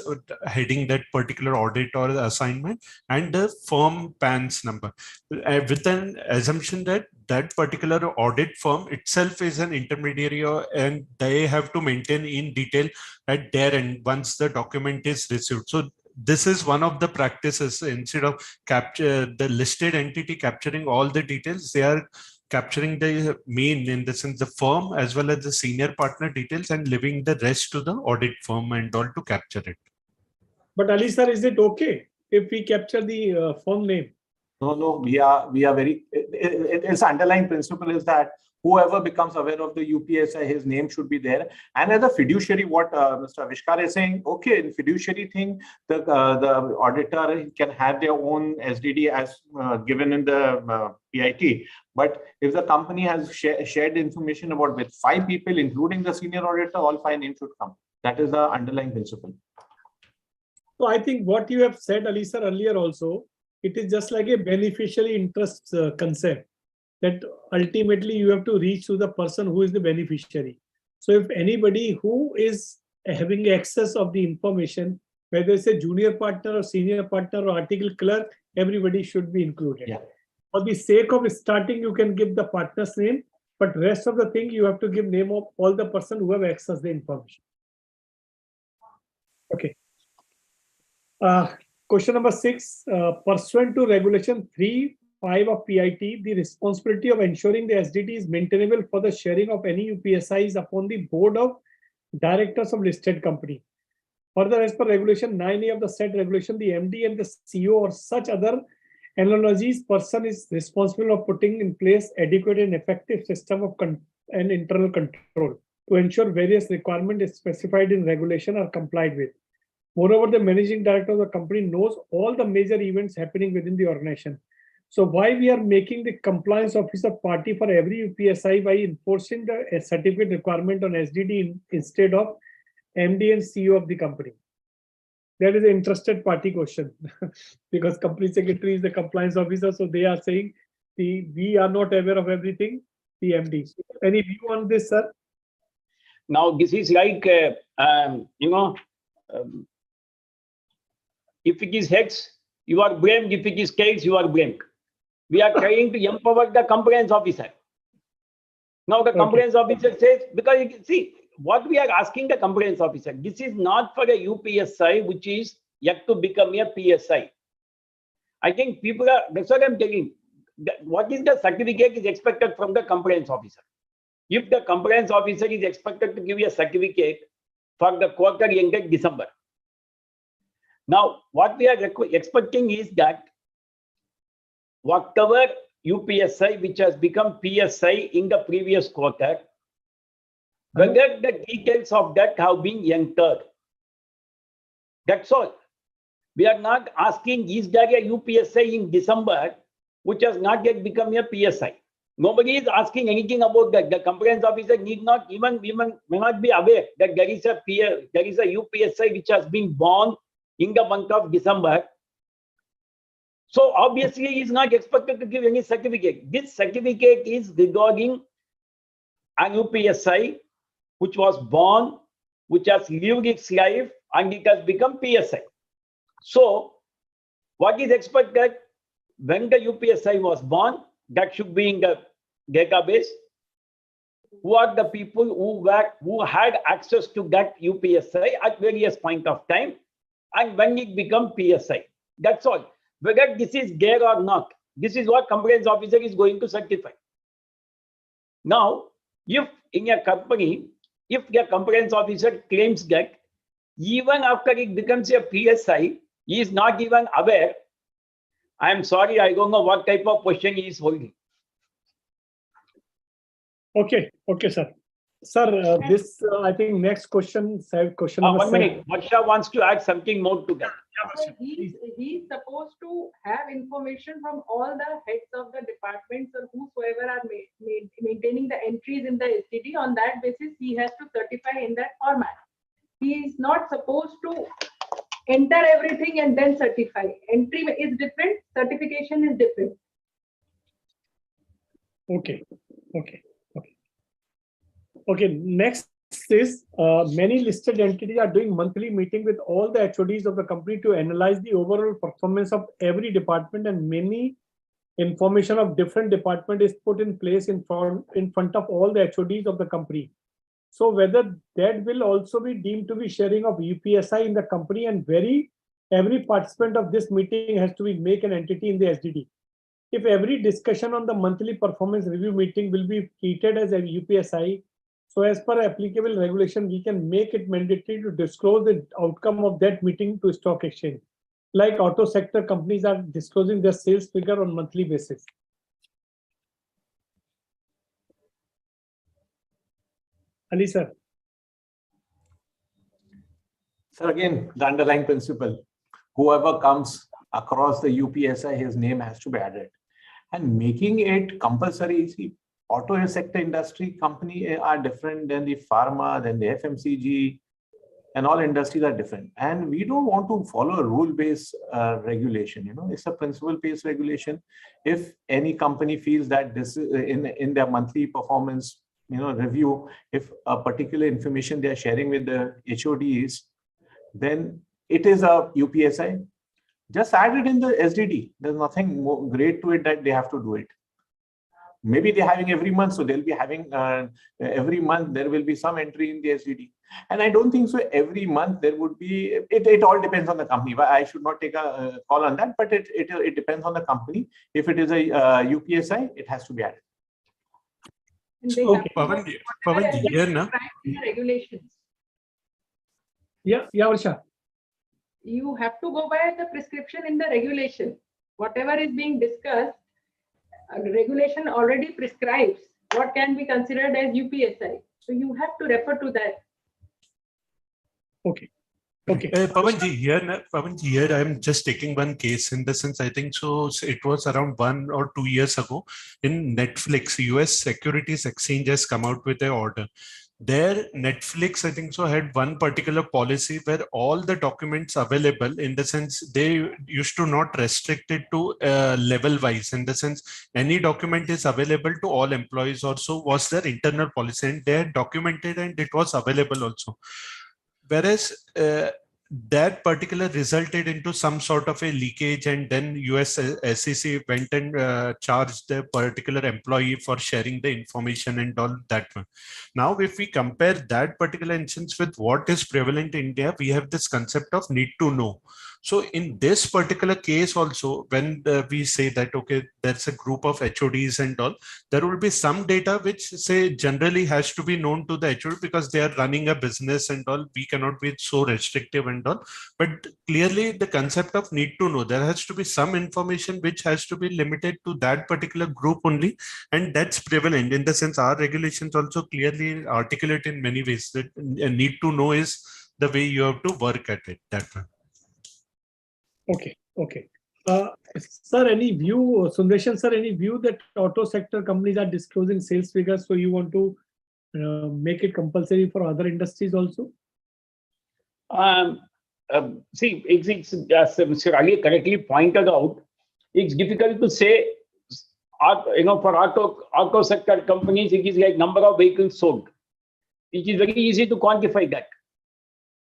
heading that particular audit or assignment, and the firm PAN's number, with an assumption that that particular audit firm itself is an intermediary, and they have to maintain in detail at their end once the document is received. So this is one of the practices. Instead of capture the listed entity capturing all the details, they are capturing the main, in the sense the firm as well as the senior partner details, and leaving the rest to the audit firm and all to capture it. But Ali sir, is it okay if we capture the firm name? No, we are very. Its underlying principle is that whoever becomes aware of the UPSI, his name should be there. And as a fiduciary, what Mr. Avishkar is saying, okay, in fiduciary thing, the auditor can have their own SDD as given in the PIT. But if the company has shared information about with 5 people, including the senior auditor, all 5 names should come. That is the underlying principle. So I think what you have said, Ali sir, earlier also, it is just like a beneficiary interest concept, that ultimately you have to reach to the person who is the beneficiary. So if anybody who is having access of the information, whether it's a junior partner or senior partner or article clerk, everybody should be included. Yeah. For the sake of starting, you can give the partner's name, but rest of the thing you have to give name of all the person who have accessed the information. Okay. Question number 6, pursuant to regulation 3.5 of PIT, the responsibility of ensuring the SDD is maintainable for the sharing of any UPSI is upon the board of directors of listed company. Further, as per regulation 9A of the said regulation, the MD and the CEO or such other analogies person is responsible of putting in place adequate and effective system of and internal control to ensure various requirements specified in regulation are complied with. Moreover, the managing director of the company knows all the major events happening within the organization. So why we are making the compliance officer party for every UPSI by enforcing the certificate requirement on SDD instead of MD and CEO of the company? That is an interested party question because company secretary is the compliance officer. So they are saying we are not aware of everything, the MD. Any view on this, sir? Now, this is like, if it is heads, you are blamed. If it is tails, you are blamed. We are trying to empower the compliance officer. Now the compliance officer says, because see, what we are asking the compliance officer, this is not for a UPSI, which is yet to become a PSI. I think people are, that's what I'm telling. What is the certificate is expected from the compliance officer. If the compliance officer is expected to give you a certificate for the quarter ended December, now, what we are expecting is that whatever UPSI which has become PSI in the previous quarter, whether the details of that have been entered. That's all. We are not asking, is there a UPSI in December which has not yet become a PSI? Nobody is asking anything about that. The compliance officer need not even may not be aware that there is a UPSI which has been born in the month of December. So obviously he is not expected to give any certificate. This certificate is regarding an UPSI which was born, which has lived its life, and it has become PSI. So what is expected when the UPSI was born, that should be in the database. who are the people who had access to that UPSI at various point of time, and when it become PSI. That's all. Whether this is there or not, this is what compliance officer is going to certify. Now, if in a company, if the compliance officer claims that even after it becomes a PSI, he is not even aware, I am sorry, I don't know what type of question he is holding. Okay, sir. Sir, I think next question, question number 1 7. minute, Varsha wants to add something more to that. So he's supposed to have information from all the heads of the departments or whosoever are maintaining the entries in the SDD. On that basis, he has to certify in that format. He is not supposed to enter everything and then certify. Entry is different, certification is different. Okay, next is many listed entities are doing monthly meeting with all the HODs of the company to analyze the overall performance of every department, and many information of different department is put in place in front of all the HODs of the company. So whether that will also be deemed to be sharing of UPSI in the company, and every participant of this meeting has to be make an entity in the SDD. If every discussion on the monthly performance review meeting will be treated as a UPSI, so as per applicable regulation, we can make it mandatory to disclose the outcome of that meeting to stock exchange. Like auto sector companies are disclosing their sales figure on monthly basis. Ali sir. So again, the underlying principle, whoever comes across the UPSI, his name has to be added. And making it compulsory, see, auto sector industry company are different than the pharma, than the FMCG, and all industries are different. And we don't want to follow a rule-based regulation. You know, it's a principle-based regulation. If any company feels that this is in their monthly performance, review, if a particular information they are sharing with the HODs, then it is a UPSI. Just add it in the SDD. There's nothing more great to it that they have to do it. Maybe they're having every month, so they'll be having every month there will be some entry in the SDD. And I don't think so every month there would be, it all depends on the company. But I should not take a call on that, but it depends on the company. If it is a UPSI, it has to be added. Okay. Pavan, here na? Regulations. Yeah, Varsha. You have to go by the prescription in the regulation. Whatever is being discussed, regulation already prescribes what can be considered as UPSI. So you have to refer to that. Okay. Pavanji, here I am just taking one case in the sense, I think so it was around 1 or 2 years ago in Netflix, US Securities Exchange has come out with an order. There, Netflix, I think so, had one particular policy where all the documents available, in the sense they used to not restrict it to level wise, in the sense any document is available to all employees also was their internal policy, and they had documented and it was available also. Whereas that particular resulted into some sort of a leakage, and then US SEC went and charged the particular employee for sharing the information and all that one. Now, if we compare that particular instance with what is prevalent in India, we have this concept of need to know. So in this particular case also, when we say that, okay, there's a group of HODs and all, there will be some data which say generally has to be known to the HOD because they are running a business and all. We cannot be so restrictive and all. But clearly the concept of need to know, there has to be some information which has to be limited to that particular group only. And that's prevalent in the sense our regulations also clearly articulate in many ways that need to know is the way you have to work at it. That one. Okay. Sir, any view, Sundarshan sir, any view that auto sector companies are disclosing sales figures, so you want to make it compulsory for other industries also? See, it's as Mr. Ali correctly pointed out, it's difficult to say, for auto sector companies, it is like number of vehicles sold. It is very easy to quantify that.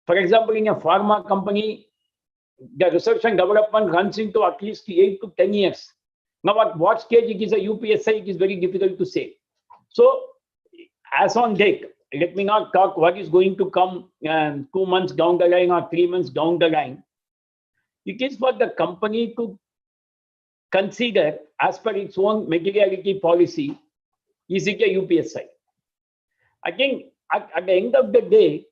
For example, in a pharma company, the research and development runs into at least 8 to 10 years. Now, at what stage it is a UPSI, it is very difficult to say. So, as on date, let me not talk what is going to come 2 months down the line or 3 months down the line. It is for the company to consider as per its own materiality policy, is it a UPSI? I think at the end of the day,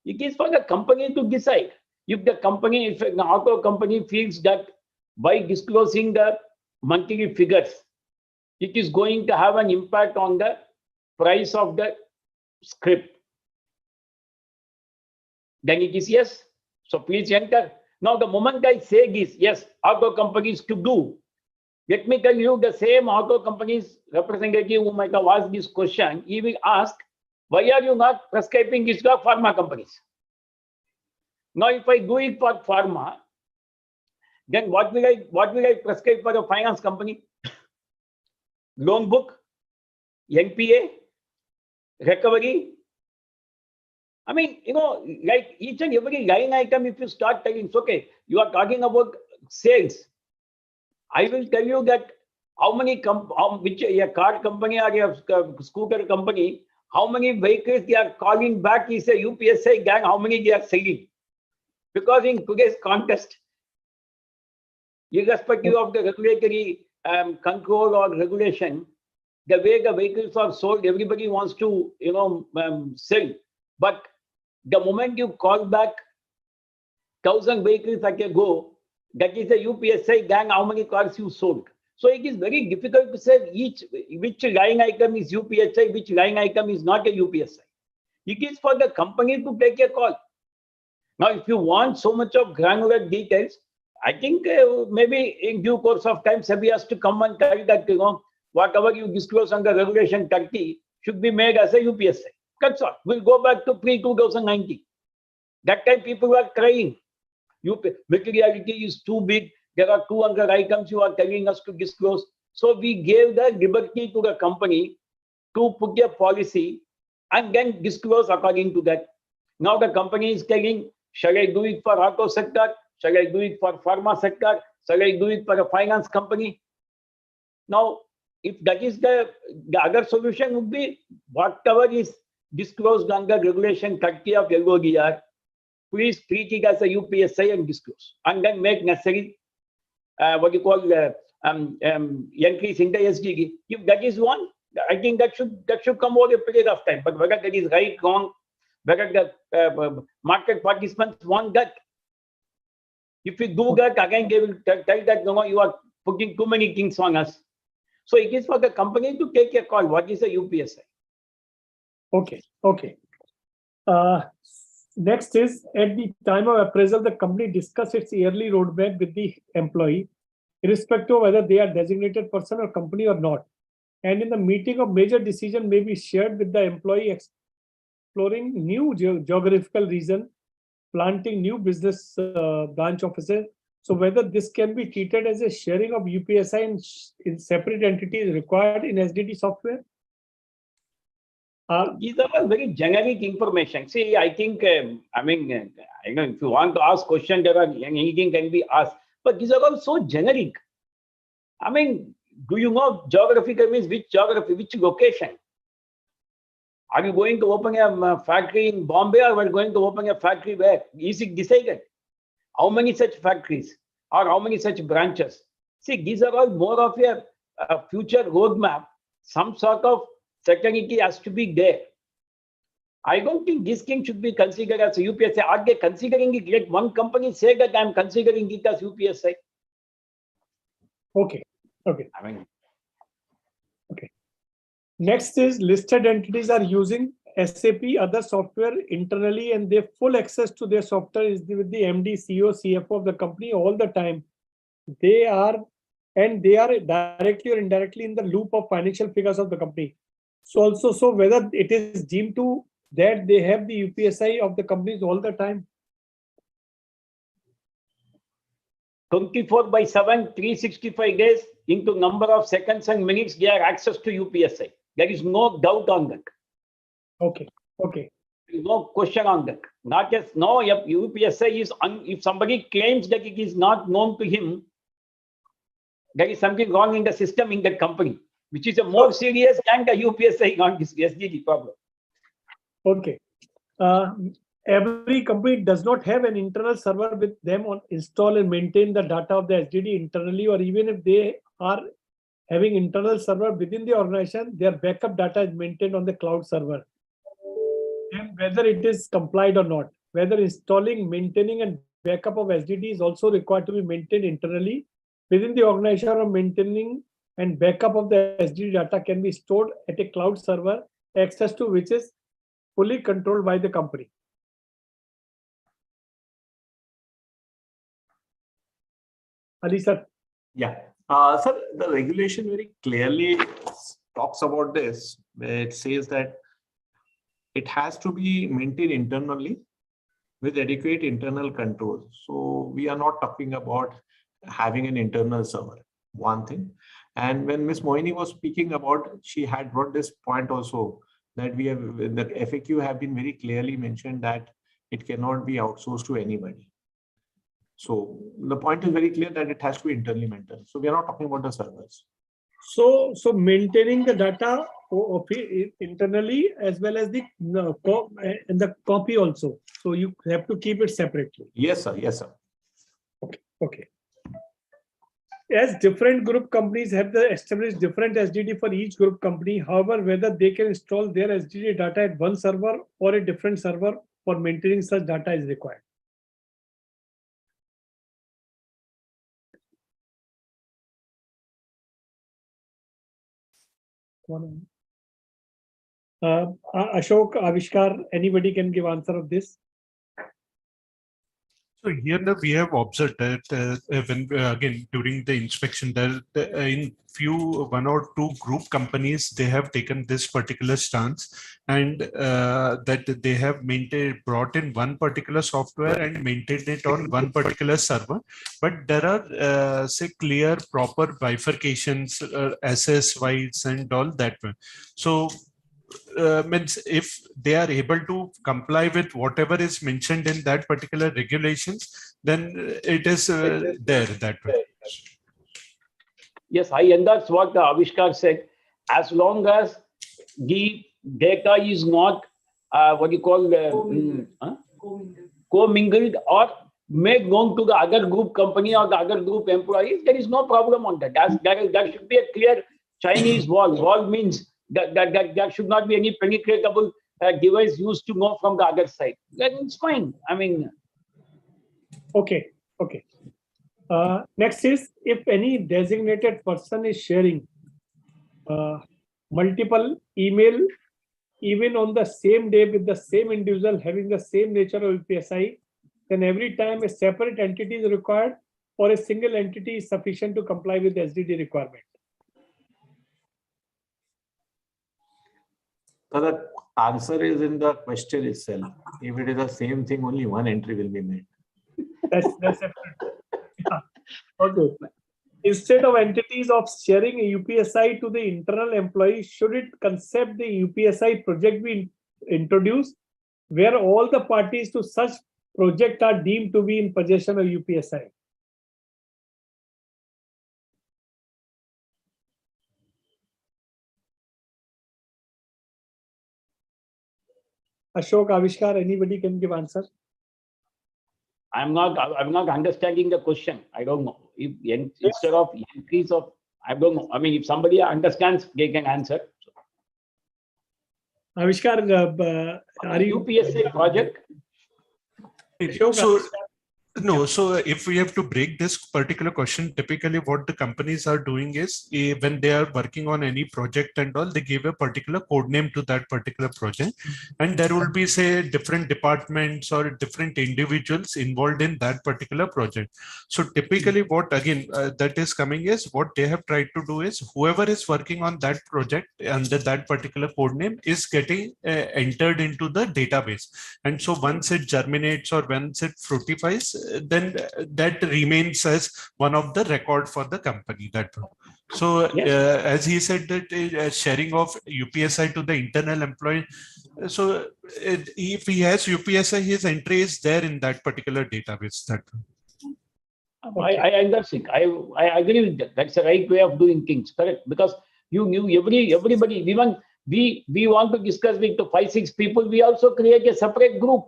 it is for the company to decide. If an auto company feels that by disclosing the monthly figures, it is going to have an impact on the price of the script, then it is yes. So please enter. Now, the moment I say this, yes, auto companies to do, let me tell you, the same auto companies representative who might have asked this question, he will ask, why are you not prescribing this to pharma companies? Now, if I do it for pharma, then what will I prescribe for a finance company? Loan book, NPA, recovery. I mean, like each and every line item, if you start telling, it's okay, you are talking about sales. I will tell you that how many, which a car company or a scooter company, how many vehicles they are calling back is a UPSI gang, how many they are selling. Because in today's context, irrespective of the regulatory control or regulation, the way the vehicles are sold, everybody wants to, sell. But the moment you call back 1,000 vehicles like a go, that is a UPSI gang, how many cars you sold. So it is very difficult to say which line item is UPSI, which line item is not a UPSI. It is for the company to take a call. Now, if you want so much of granular details, I think maybe in due course of time, SEBI has to come and tell that, whatever you disclose under Regulation 30 should be made as a UPSI. That's all. We'll go back to pre-2019. That time people were crying. Materiality is too big. There are 200 items you are telling us to disclose. So we gave the liberty to the company to put a policy and then disclose according to that. Now the company is telling, shall I do it for auto sector? Shall I do it for pharma sector? Shall I do it for a finance company? Now, if that is the other solution would be whatever is disclosed under Regulation 30 of LODR, please treat it as a UPSI and disclose, and then make necessary entries in the SDD. If that is one, I think that should come over a period of time. But whether that is right, wrong, whether the market participants want that, if we do that, again they will tell that you are putting too many things on us. So it is for the company to take a call. What is a UPSI? Okay. Next is, at the time of appraisal, the company discuss its yearly roadmap with the employee, irrespective of whether they are designated person or company or not. And in the meeting of major decision may be shared with the employee, exploring new geographical region, planting new business branch offices. So whether this can be treated as a sharing of UPSI in separate entities required in SDD software? These are all very generic information. See, I think, if you want to ask questions, anything can be asked, but these are all so generic. I mean, do you know geographical means which geography, which location? Are you going to open a factory in Bombay, or are going to open a factory where? Is it decided? How many such factories or how many such branches? See, these are all more of a future roadmap. Some sort of certainty has to be there. I don't think this thing should be considered as a UPSI. Are they considering it? Let one company say that I'm considering it as UPSI. Okay. Next is, listed entities are using SAP other software internally, and they have full access to their software is with the MD, CEO, CFO of the company all the time. They are directly or indirectly in the loop of financial figures of the company. So whether it is deemed to that they have the UPSI of the companies all the time. 24/7, 365 days into number of seconds and minutes, they have access to UPSI. There is no doubt on that. Okay. No question on that. Not just no. If UPSI is if somebody claims that it is not known to him, there is something wrong in the system in that company. which is a more serious than the UPSI on this SDD problem. Okay. Every company does not have an internal server with them on install and maintain the data of the SDD internally, or even if they are having internal server within the organization, their backup data is maintained on the cloud server. And whether it is complied or not, whether installing, maintaining, and backup of SDD is also required to be maintained internally within the organization, or maintaining and backup of the SDD data can be stored at a cloud server, access to which is fully controlled by the company. Ali sir. Yeah. Sir, the regulation very clearly talks about this, where it says that it has to be maintained internally with adequate internal controls. So we are not talking about having an internal server, one thing. And when Ms. Moini was speaking about, she had brought this point also, that we have, the FAQ have been very clearly mentioned that it cannot be outsourced to anybody. So the point is very clear that it has to be internally maintained. So we are not talking about the servers. So maintaining the data internally as well as the copy also. So you have to keep it separately. Yes, sir. Yes, sir. Okay. As different group companies have established different SDD for each group company, however, whether they can install their SDD data at one server or a different server for maintaining such data is required. Ashok, Avishkar, anybody can give answer of this? So here we have observed that when again during the inspection, that in one or two group companies they have taken this particular stance, and that they have brought in one particular software and maintained it on one particular server. But there are say clear proper bifurcations, SS wise and all that one. So means if they are able to comply with whatever is mentioned in that particular regulations, then it is there that way. Yes, and that's what the Avishkar said. As long as the data is not what you call commingled or made known to the other group company or the other group employees, there is no problem on that. There should be a clear Chinese wall. Wall means that there should not be any penetratable device used to know from the other side. Then it's fine. I mean. Okay. Next is, if any designated person is sharing multiple email, even on the same day with the same individual having the same nature of UPSI, then every time a separate entity is required or a single entity is sufficient to comply with the SDD requirement. So the answer is in the question itself. If it is the same thing, only one entry will be made. That's different. Yeah. Okay. Instead of entities of sharing a UPSI to the internal employee, should it concept the UPSI project be introduced where all the parties to such project are deemed to be in possession of UPSI? Ashok, Avishkar, anybody can give answer? I'm not understanding the question. I don't know. If instead of entries of, I don't know. I mean, if somebody understands, they can answer. Avishkar, are you UPSA project? So no, so if we have to break this particular question, typically what the companies are doing is when they are working on any project and all, they give a particular code name to that particular project, and there will be say different departments or different individuals involved in that particular project. So typically what again that is coming is what they have tried to do is whoever is working on that project under that particular code name is getting entered into the database, and so once it germinates or once it fructifies, then that remains as one of the record for the company. That so Yes. as he said that sharing of UPSI to the internal employee, so if he has UPSI, his entry is there in that particular database. That I understand. I agree with that. That's the right way of doing things, correct? Because You knew everybody. We want to discuss with the 5-6 people. We also create a separate group.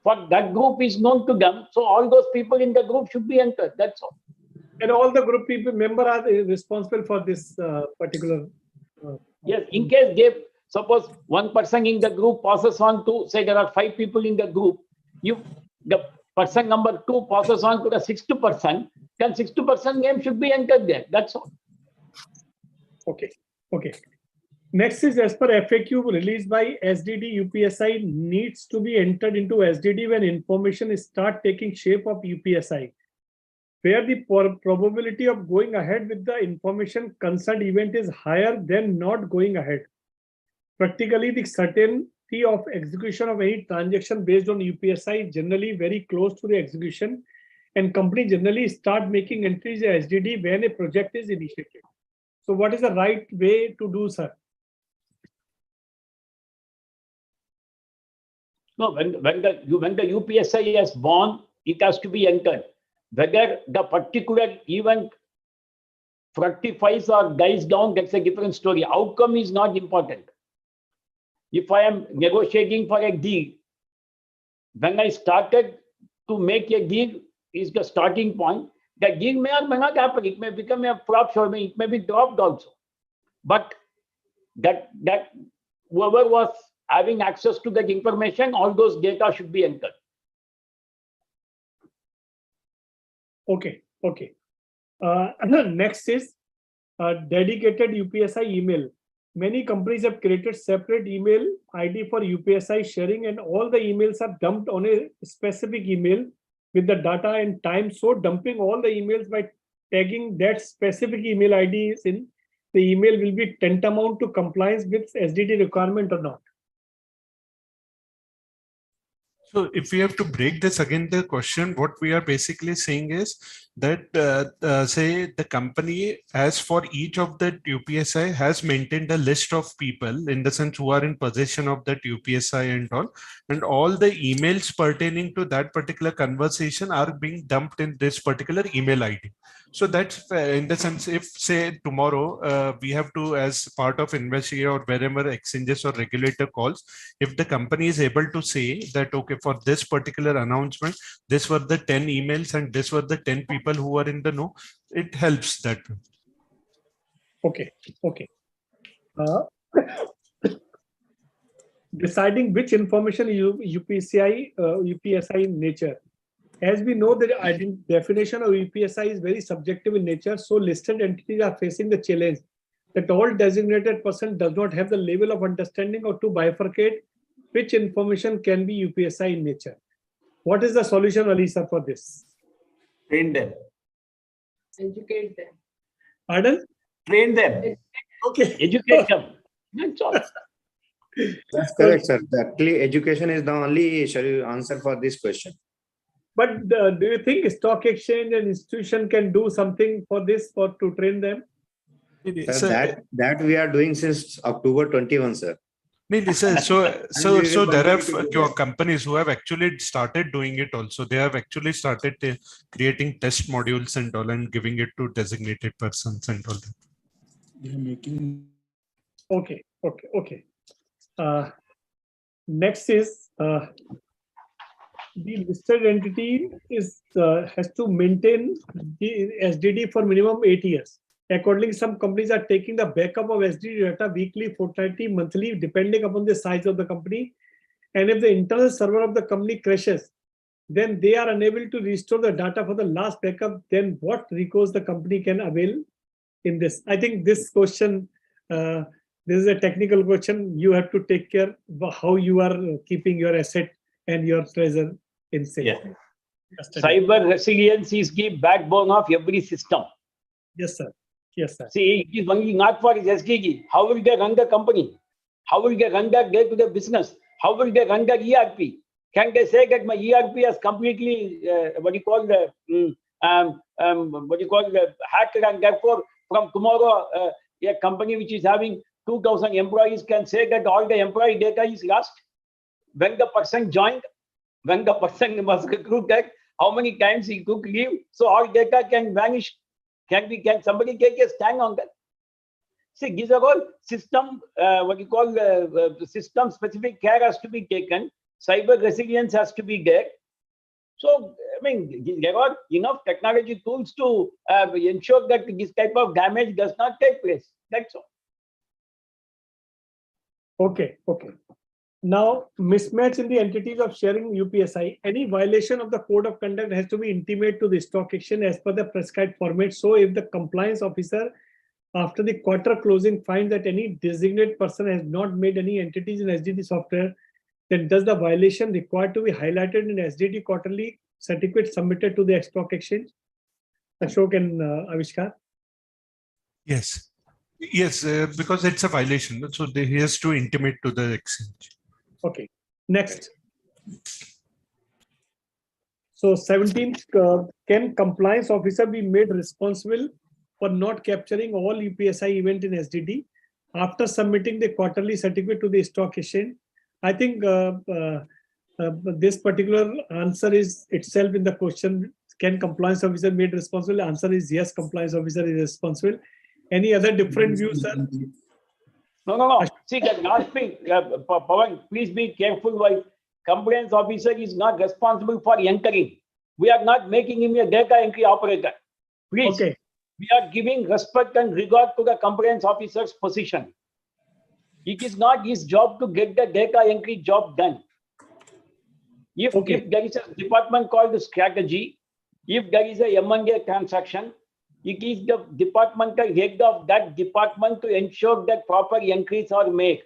For that group is known to them. So all those people in the group should be entered. That's all. And all the group people member are responsible for this particular. Yes, in case they suppose one person in the group passes on to, say there are 5 people in the group, if the person number 2 passes on to the 6th person, then 6th person name should be entered there. That's all. Okay. Next is, as per FAQ released by SDD, UPSI needs to be entered into SDD when information start taking shape of UPSI, where the probability of going ahead with the information concerned event is higher than not going ahead. Practically, the certainty of execution of any transaction based on UPSI is generally very close to the execution, and companies generally start making entries in SDD when a project is initiated. So what is the right way to do, sir? No, when the UPSI is born, it has to be entered. Whether the particular event fructifies or dies down, that's a different story. Outcome is not important. If I am negotiating for a deal, when I started to make a deal is the starting point. The deal may or may not happen. It may become a flop, or it may be dropped also. But that whoever was having access to that information, all those data should be entered. Okay. Next is dedicated UPSI email. Many companies have created separate email ID for UPSI sharing, and all the emails are dumped on a specific email with the data and time. So dumping all the emails by tagging that specific email ID in the email will be tantamount to compliance with SDD requirement or not? So if we have to break this again, the question, what we are basically saying is that, say the company as for each of the UPSI has maintained a list of people in the sense who are in possession of that UPSI and all the emails pertaining to that particular conversation are being dumped in this particular email ID. So that's in the sense, if say tomorrow we have to, as part of investigate or wherever exchanges or regulator calls, if the company is able to say that, okay, for this particular announcement, this were the 10 emails and this were the 10 people who are in the know, it helps that. Okay. Deciding which information UPSI in nature. As we know, the definition of UPSI is very subjective in nature, so listed entities are facing the challenge that all designated person does not have the level of understanding or to bifurcate which information can be UPSI in nature. What is the solution, Alisa, for this? Train them. Educate them. Pardon? Train them. Okay. Educate them. That's all. That's correct, sir. Actually, education is the only answer for this question. But do you think stock exchange and institution can do something for this, to train them? Sir, that we are doing since October 21, sir. So there are companies who have actually started doing it also. They have actually started creating test modules and all and giving it to designated persons and all that. They are making. Okay. Next is the listed entity has to maintain the SDD for minimum 8 years. Accordingly, some companies are taking the backup of SDD data weekly, fortnightly, monthly, depending upon the size of the company. And if the internal server of the company crashes, then they are unable to restore the data for the last backup. Then what recourse the company can avail in this? I think this question, this is a technical question. You have to take care of how you are keeping your asset and your treasure in safe. Yeah. Cyber resilience is the backbone of every system. Yes, sir. See, it is only not for SDG. How will they run the company? How will they run their day-to-day business? How will they run their ERP? Can they say that my ERP is completely hacked, and therefore from tomorrow a company which is having 2,000 employees can say that all the employee data is lost? When the person joined, when the person was recruited, how many times he took leave, so all data can vanish. Can somebody take a stand on that? See, these are all system, system specific care has to be taken. Cyber resilience has to be there. So, I mean, there are enough technology tools to ensure that this type of damage does not take place. That's all. Okay. Now, mismatch in the entities of sharing UPSI. Any violation of the code of conduct has to be intimated to the stock exchange as per the prescribed format. So, if the compliance officer after the quarter closing finds that any designated person has not made any entities in SDD software, then does the violation required to be highlighted in SDD quarterly certificate submitted to the stock exchange? Ashok and Avishkar. Yes. Yes, because it's a violation. So he has to intimate to the exchange. Okay. Next. So 17th, can compliance officer be made responsible for not capturing all UPSI event in SDD after submitting the quarterly certificate to the stock exchange? I think this particular answer is itself in the question. Can compliance officer made responsible? The answer is yes, compliance officer is responsible. Any other different views, sir? No. See, that last thing, Pawan, please be careful while compliance officer is not responsible for entering. We are not making him a data entry operator. Please, okay. We are giving respect and regard to the compliance officer's position. It is not his job to get the data entry job done. If there is a department called strategy, if there is a M&A transaction, it is the departmental head of that department to ensure that proper entries are made.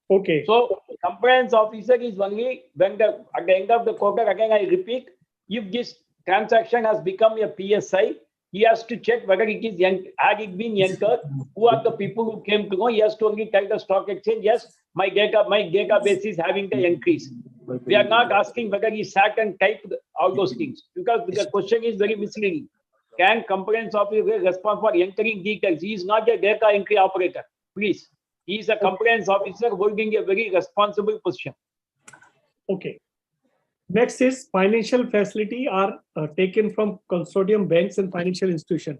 Okay. So compliance officer is only when at the end of the quarter, again I repeat, if this transaction has become a PSI, he has to check whether it is had it been entered, who are the people who came to know. He has to only tell the stock exchange, yes, my database is having the entries. We are not asking whether he sat and typed all those things, because the question is very misleading. Can compliance officer respond for entering details? He is not a data entry operator. Please, he is a compliance officer holding a very responsible position. Okay. Next is financial facility are taken from consortium banks and financial institutions.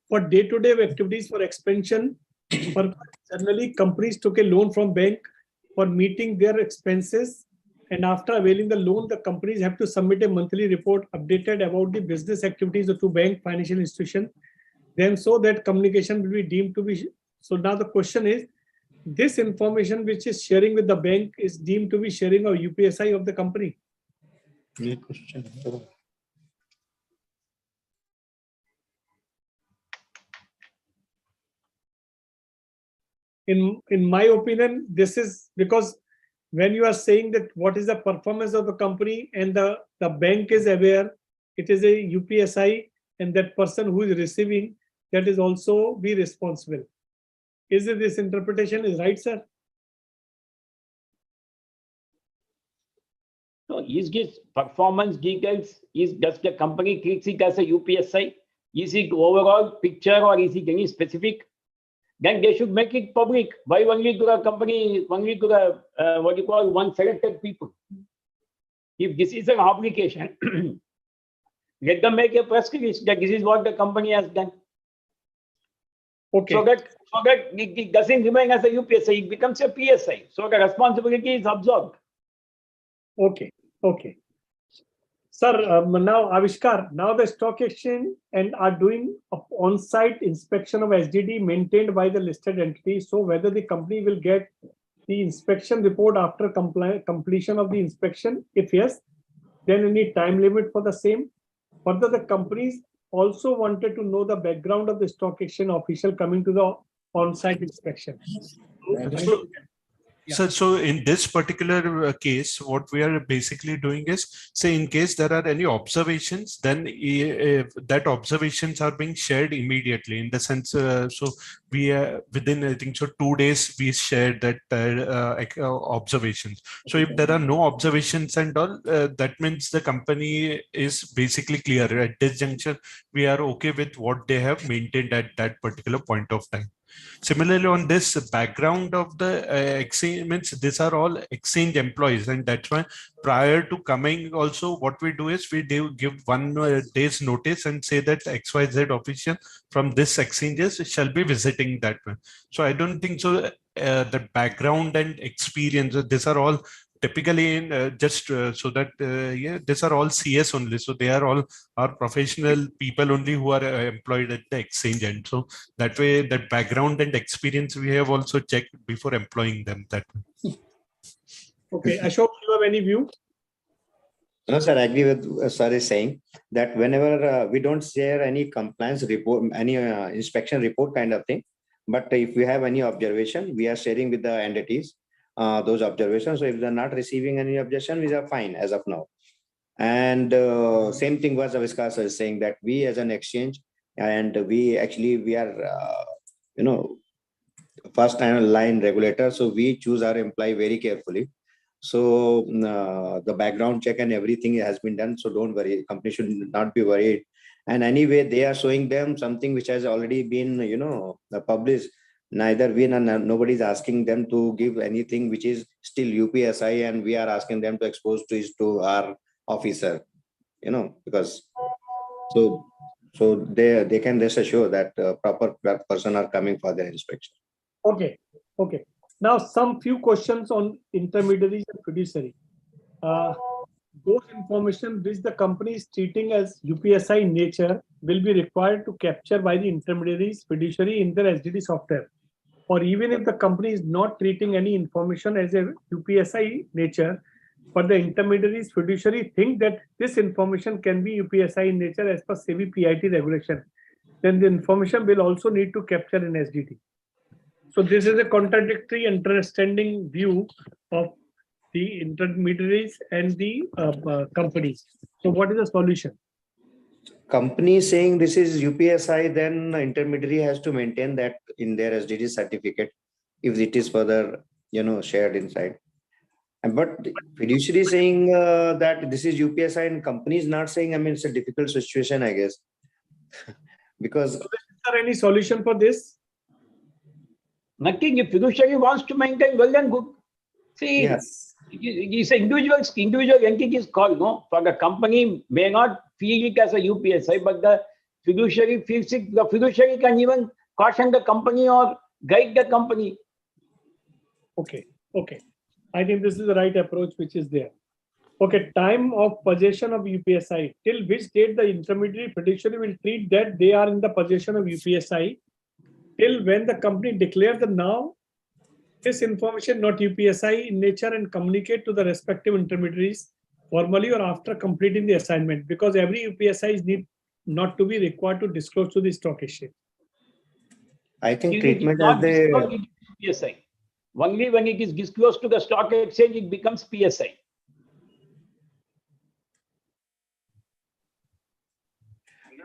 For day-to-day activities for expansion, generally companies took a loan from bank for meeting their expenses, and after availing the loan, the companies have to submit a monthly report updated about the business activities to bank financial institution. Then so that communication will be deemed to be. So now the question is, this information which is sharing with the bank is deemed to be sharing of UPSI of the company. Good question. In my opinion, this is because when you are saying that what is the performance of the company and the bank is aware, it is a UPSI, and that person who is receiving that is also be responsible. Is it this interpretation is right, sir? No, is this performance details, does the company treats it as a UPSI? Is it overall picture or is it any specific? Then they should make it public. Why only to the company, only to the what you call one selected people? If this is an obligation, let them make a press release that this is what the company has done. Okay. So that it doesn't remain as a UPSI, it becomes a PSI. So the responsibility is absorbed. Okay. Sir, now Avishkar, now the stock exchange and are doing on-site inspection of SDD maintained by the listed entity. So whether the company will get the inspection report after completion of the inspection, if yes, then any time limit for the same. Further, the companies also wanted to know the background of the stock exchange official coming to the on-site inspection. So in this particular case, what we are basically doing is, say in case there are any observations, then that observations are being shared immediately, in the sense, so we within, I think so 2 days we shared that observations. So if there are no observations and all, that means the company is basically clear at this juncture. We are okay with what they have maintained at that particular point of time. Similarly, on this background of the exchange, means these are all exchange employees, and that's why prior to coming also what we do is we do give 1 day's notice and say that XYZ official from this exchanges shall be visiting that one. So I don't think so. The background and experience, these are all typically in just so that yeah, these are all CS only. So they are all our professional people only who are employed at the exchange end. So that way, that background and experience we have also checked before employing them. That way. Okay, Ashok, you have any view? No, sir, I agree with sir is saying that whenever we don't share any compliance report, any inspection report kind of thing, but if we have any observation, we are sharing with the entities those observations. So if they're not receiving any objection, we are fine as of now. And same thing was Aviskar sir is saying that we as an exchange, and we are, first line regulator. So we choose our employee very carefully. So the background check and everything has been done. So don't worry, company should not be worried. And anyway, they are showing them something which has already been, published. Neither we nor nobody's asking them to give anything which is still UPSI, and we are asking them to expose to our officer, because so they can rest assured that proper person are coming for their inspection. Okay. Now, some few questions on intermediaries and fiduciary. Those information which the company is treating as UPSI in nature will be required to capture by the intermediaries fiduciary in their SDD software. Or even if the company is not treating any information as a UPSI nature, but the intermediaries fiduciary think that this information can be UPSI in nature as per SEBI PIT regulation, then the information will also need to capture in SDD. So this is a contradictory understanding view of the intermediaries and the companies. So what is the solution? Company saying this is UPSI, then the intermediary has to maintain that in their SDD certificate if it is further, shared inside. But fiduciary saying that this is UPSI and company is not saying, it's a difficult situation, I guess. Because so is there any solution for this? Nothing. If fiduciary wants to maintain, well and good. See, yes, it's an individual entity is called, no? For the company may not feel it as a UPSI, but the fiduciary feels it. The fiduciary can even caution the company or guide the company. Okay. I think this is the right approach which is there. Okay, time of possession of UPSI. Till which date the intermediary fiduciary will treat that they are in the possession of UPSI, till when the company declares that now this information not UPSI in nature and communicate to the respective intermediaries formally or after completing the assignment, because every UPSI is need not to be required to disclose to the stock exchange. I think treatment as the UPSI. Only when it is disclosed to the stock exchange, it becomes PSI.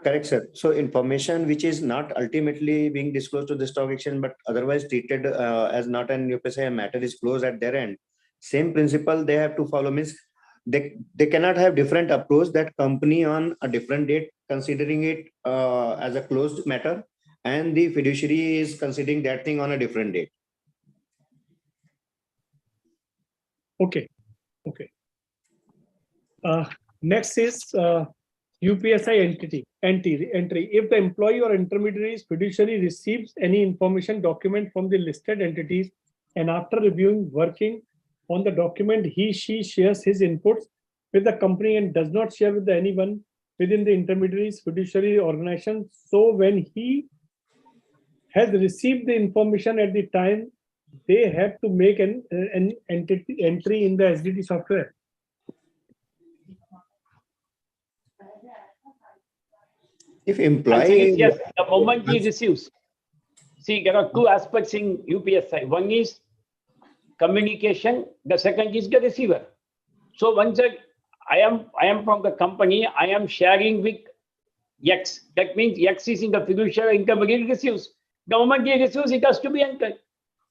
Correct, sir. So information which is not ultimately being disclosed to the stock exchange, but otherwise treated as not an UPSI matter is closed at their end. Same principle they have to follow. Means they cannot have different approach that company on a different date considering it as a closed matter, and the fiduciary is considering that thing on a different date. Okay. Next is UPSI entry. If the employee or intermediary's fiduciary receives any information document from the listed entities, and after reviewing working on the document, she shares his inputs with the company and does not share with anyone within the intermediary's fiduciary organization. So when he has received the information at the time, they have to make an entry in the SDD software. If employee, yes, the moment he receives. See, there are two aspects in UPSI. One is communication. The second is the receiver. So once I am from the company, I am sharing with X. That means X is in the fiduciary, intermediary receives. The moment he receives, it has to be entered.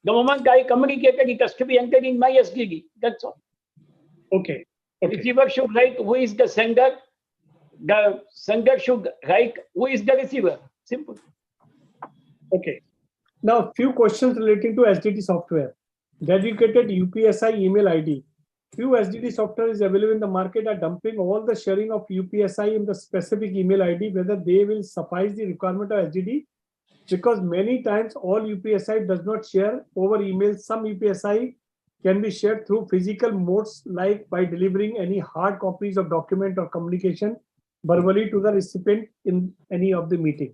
The moment I communicated, it has to be entered in my SDD. That's all. Okay. Receiver should write who is the sender. The sender should write who is the receiver. Simple. Okay. Now, few questions relating to SDD software. Dedicated UPSI email ID. Few SDD software is available in the market are dumping all the sharing of UPSI in the specific email ID, whether they will suffice the requirement of SDD. Because many times all UPSI does not share over email. Some UPSI can be shared through physical modes, like by delivering any hard copies of document or communication verbally to the recipient in any of the meeting.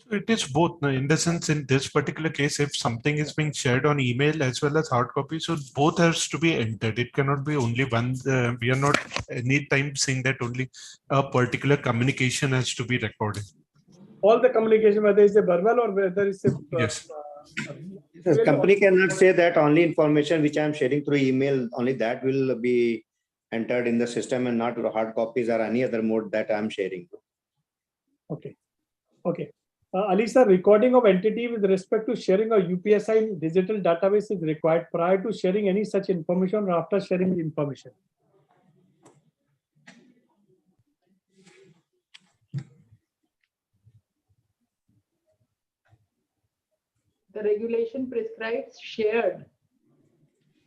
So it is both, no, in the sense, in this particular case, if something is being shared on email as well as hard copy, so both has to be entered. It cannot be only one. We are not any time saying that only a particular communication has to be recorded. All the communication, whether it's a verbal or whether it's a Yes. The company cannot say that only information which I am sharing through email, only that will be entered in the system and not hard copies or any other mode that I am sharing. Okay. Okay. Ali sir, recording of entity with respect to sharing of UPSI in digital database is required prior to sharing any such information or after sharing the information. The regulation prescribes shared.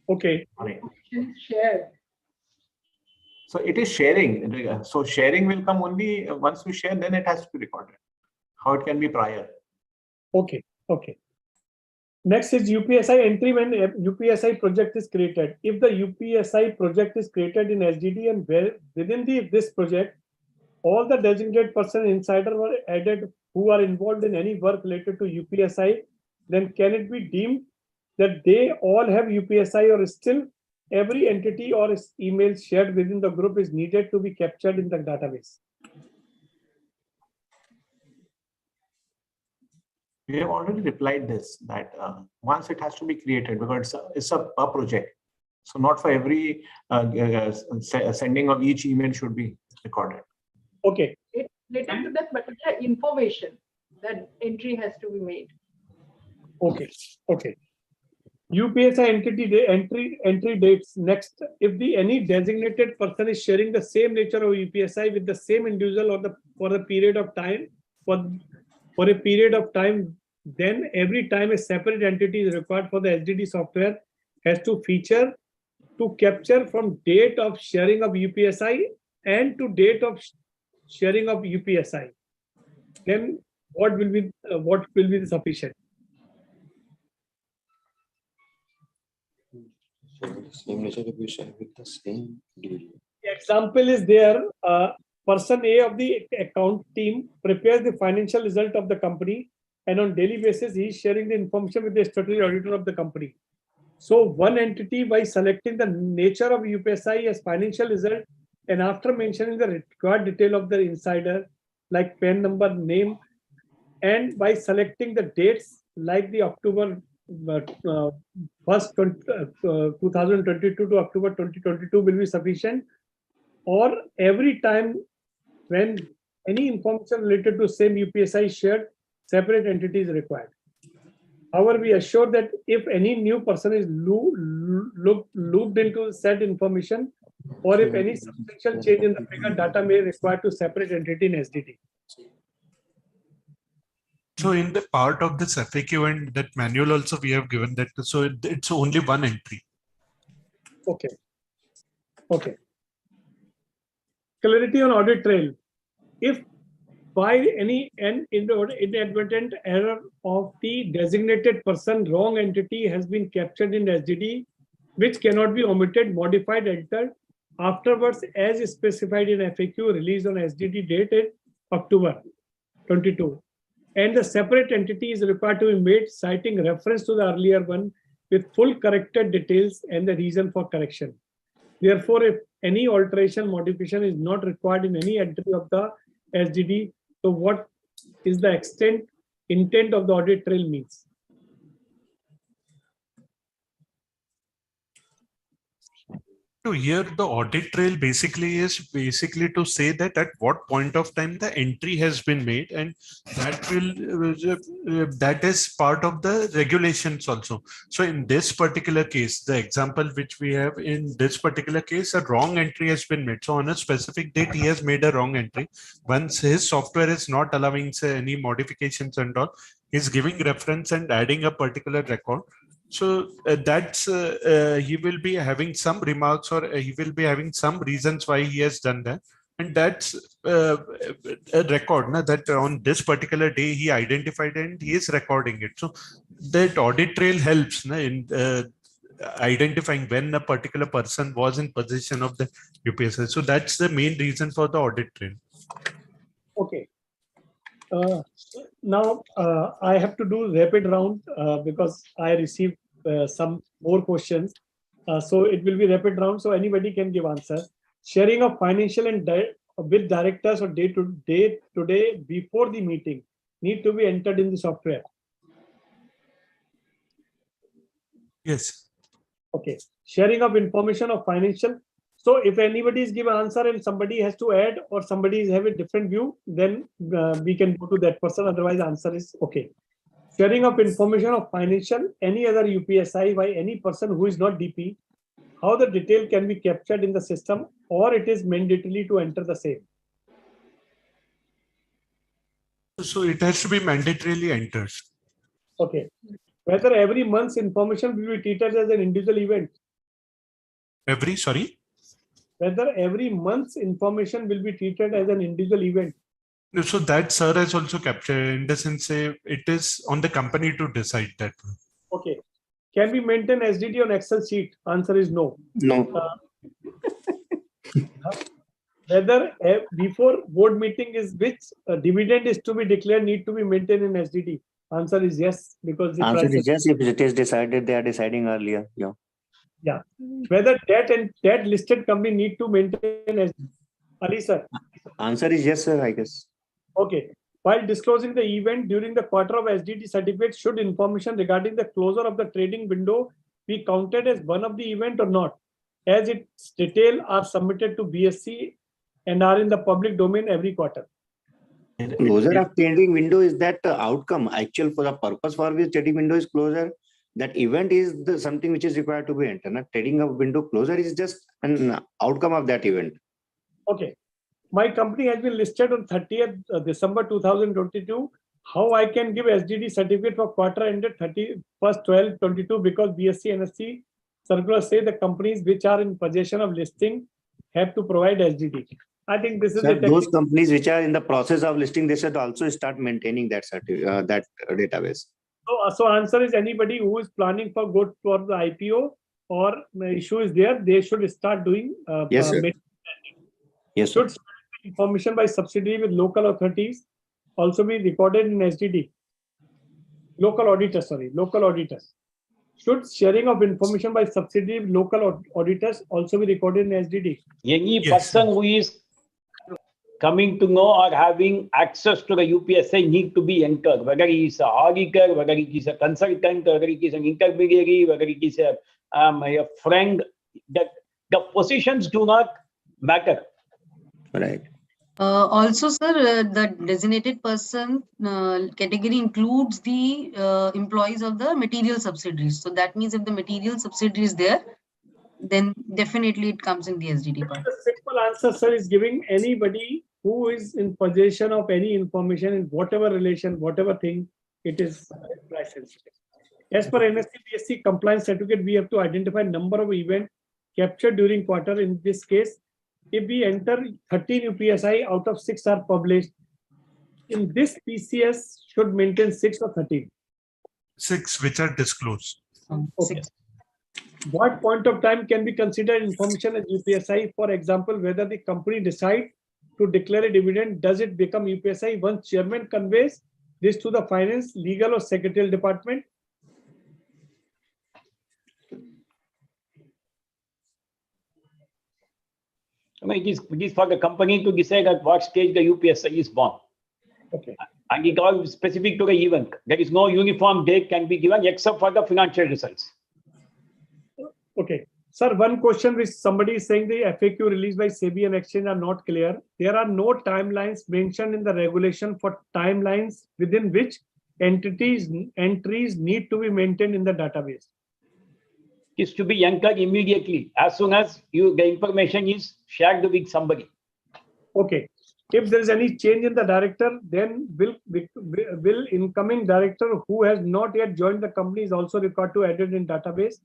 Okay. Information is shared. So it is sharing. So sharing will come only once we share, then it has to be recorded. How it can be prior. Okay. Okay. Next is UPSI entry when a UPSI project is created. If the UPSI project is created in SDD and within this project, all the designated person insider were added who are involved in any work related to UPSI, then can it be deemed that they all have UPSI, or still every entity or email shared within the group is needed to be captured in the database? We have already replied this, that once it has to be created, because it's a project. So not for every sending of each email should be recorded. Okay. It's related to that particular information that entry has to be made. Okay. Okay. UPSI entry dates. Next, if any designated person is sharing the same nature of UPSI with the same individual or for a period of time, for a period of time, then every time a separate entity is required for the SDD software has to feature to capture from date of sharing of UPSI and to date of sharing of UPSI. Then what will be sufficient? Same nature if you share with the same individual. The example is there. Person A of the account team prepares the financial result of the company, and on daily basis he is sharing the information with the statutory auditor of the company. So one entity, by selecting the nature of UPSI as financial result and after mentioning the required detail of the insider like PAN number, name, and by selecting the dates like the October 1st, 2022 to October 2022 will be sufficient, or every time when any information related to same UPSI is shared, separate entity is required. However, we assure that if any new person is looped into said information, or if any substantial change in the figure, data may require to separate entity in SDD. So in the part of this FAQ and that manual also we have given that, so it's only one entry. Okay. Okay. Clarity on audit trail. If by any inadvertent error of the designated person, wrong entity has been captured in SDD, which cannot be omitted, modified, altered afterwards as specified in FAQ released on SDD dated October 22. And the separate entity is required to be made citing reference to the earlier one with full corrected details and the reason for correction. Therefore, if any alteration, modification is not required in any entry of the SDD, so what is the intent of the audit trail means? So here the audit trail basically is to say that at what point of time the entry has been made, and that is part of the regulations also. So in this particular case, the example which we have in this particular case, a wrong entry has been made. So on a specific date, he has made a wrong entry. Once his software is not allowing, say, any modifications and all, he's giving reference and adding a particular record. So he will be having some remarks, or he will be having some reasons why he has done that. And that's a record that on this particular day he identified and he is recording it. So that audit trail helps in identifying when a particular person was in possession of the UPSI. So that's the main reason for the audit trail. Okay. Now I have to do rapid round because I received some more questions. So it will be rapid round, so anybody can give answers. Sharing of financial and with directors or day to day before the meeting need to be entered in the software. Yes. Okay. Sharing of information of financial. So if anybody is given answer and somebody has to add, or somebody is have a different view, then we can go to that person. Otherwise, answer is okay. Sharing of information of financial, any other UPSI by any person who is not DP, how the detail can be captured in the system, or it is mandatory to enter the same. So it has to be mandatorily entered. Okay. Whether every month's information will be treated as an individual event. Whether every month's information will be treated as an individual event. So that sir has also captured, in the sense it is on the company to decide that. Okay. Can we maintain SDD on Excel sheet? Answer is no. No. Whether before board meeting is which dividend is to be declared need to be maintained in SDD? Answer is yes, because the Answer prices. is yes. If it is decided, they are deciding earlier. Yeah. Yeah. Whether debt and debt listed company need to maintain SDD? Ali sir. Answer is yes, sir, I guess. Okay. While disclosing the event during the quarter of SDD certificate, should information regarding the closure of the trading window be counted as one of the event or not, as its detail are submitted to BSC and are in the public domain every quarter? Closure of trading window is that outcome actual for the purpose for which trading window is closure. That event is something which is required to be entered. Trading of window closure is just an outcome of that event. Okay. My company has been listed on 30th December 2022. How I can give SDD certificate for quarter ended 31st 12/22, because BSC NSC circular say the companies which are in possession of listing have to provide SDD. I think this is Sir, those companies which are in the process of listing, they should also start maintaining that that database. So answer is anybody who is planning for go for the IPO or the issue is there, they should start doing. Yes, sir. Yes, sir. Should information by subsidiary with local authorities also be recorded in SDD? Local auditors. Should sharing of information by subsidiary with local auditors also be recorded in SDD? Any person who is coming to know or having access to the UPSI need to be entered, whether he is an auditor, whether he is a consultant, whether he is an intermediary, whether he is a friend. That the positions do not matter. Right. Also, sir, the designated person category includes the employees of the material subsidiaries. So that means if the material subsidiary is there, then definitely it comes in the SDD part. The simple answer, sir, is giving anybody who is in possession of any information in whatever relation, whatever thing, it is licensed. As per NSC BSc compliance certificate, we have to identify number of events captured during quarter. In this case, if we enter 13 UPSI out of 6 are published, in this PCS should maintain 6 or 13. 6 which are disclosed. Okay. What point of time can be considered information as UPSI? For example, whether the company decide to declare a dividend, does it become UPSI once chairman conveys this to the finance, legal or secretarial department? I mean, it is for the company to decide at what stage the UPSI is born. Okay. And it all specific to the event. There is no uniform date can be given except for the financial results. Okay. Sir, one question which somebody is saying the FAQ released by SEBI and exchange are not clear. There are no timelines mentioned in the regulation for timelines within which entries need to be maintained in the database. Is to be entered immediately as soon as the information is shared with somebody. Okay. If there is any change in the director, then will incoming director who has not yet joined the company is also required to add it in database.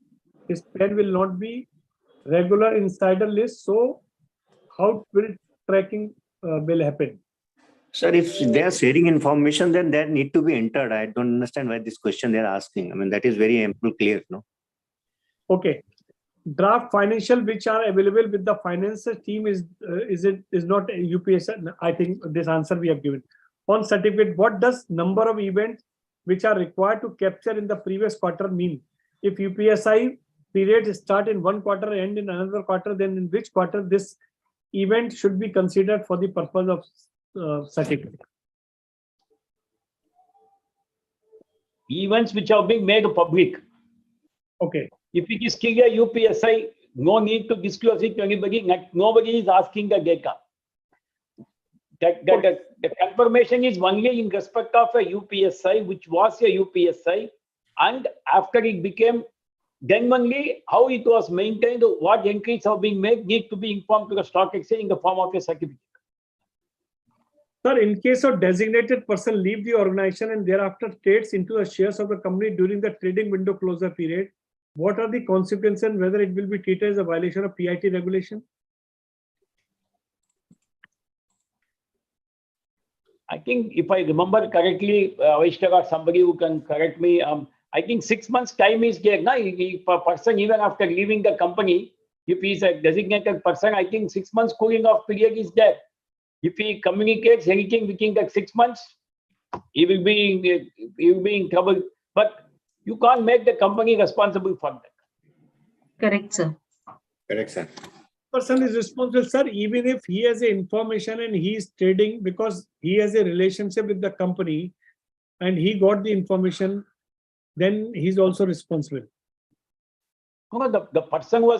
His pen will not be regular insider list. So how will tracking will happen? Sir, if they are sharing information, then that need to be entered. I don't understand why this question they are asking. I mean, that is very ample clear, no? Okay. Draft financial which are available with the finance team is not UPS. I think this answer we have given. On certificate, what does number of events which are required to capture in the previous quarter mean? If UPSI period start in one quarter, end in another quarter, then in which quarter this event should be considered for the purpose of certificate? Events which are being made public. Okay. If it is clear UPSI, no need to disclose it to anybody. Nobody is asking the data. The confirmation is only in respect of a UPSI, which was a UPSI, and after it became, then only how it was maintained, what entries are being made, need to be informed to the stock exchange in the form of a certificate. Sir, in case of designated person leave the organization and thereafter trades into the shares of the company during the trading window closure period, what are the consequences and whether it will be treated as a violation of PIT regulation? I think if I remember correctly, Avishkar or somebody who can correct me, I think 6 months time is there. Now, if a person, even after leaving the company, if he is a designated person, I think 6 months cooling off period is there. If he communicates anything within that 6 months, he will be in trouble. But you can't make the company responsible for that. Correct, sir. Correct, sir. Person is responsible, sir, even if he has a information and he is trading because he has a relationship with the company and he got the information, then he's also responsible. No, the person who